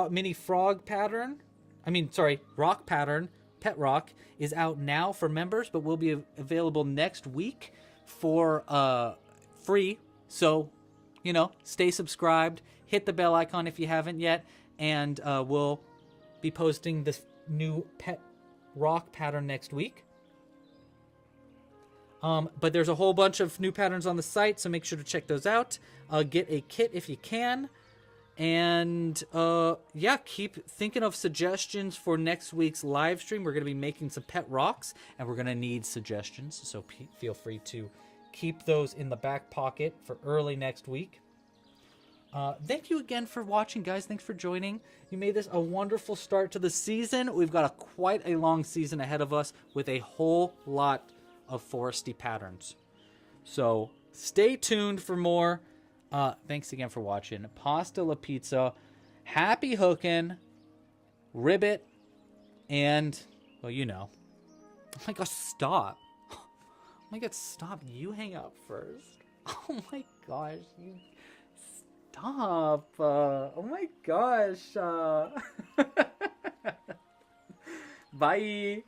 mini frog pattern, rock pattern, pet rock, is out now for members, but will be available next week for free. So, stay subscribed, hit the bell icon if you haven't yet, and we'll be posting this new pet rock pattern next week. But there's a whole bunch of new patterns on the site, so make sure to check those out. Get a kit if you can. And keep thinking of suggestions for next week's live stream. We're going to be making some pet rocks, and we're going to need suggestions. So feel free to keep those in the back pocket for early next week. Thank you again for watching, guys. Thanks for joining. You made this a wonderful start to the season. We've got quite a long season ahead of us with a whole lot of foresty patterns. So stay tuned for more. Thanks again for watching. Pasta la pizza. Happy hooking. Ribbit. And, well, Oh my gosh, stop. Oh my god, stop. You hang up first. Oh my gosh, you stop. Oh my gosh. Bye.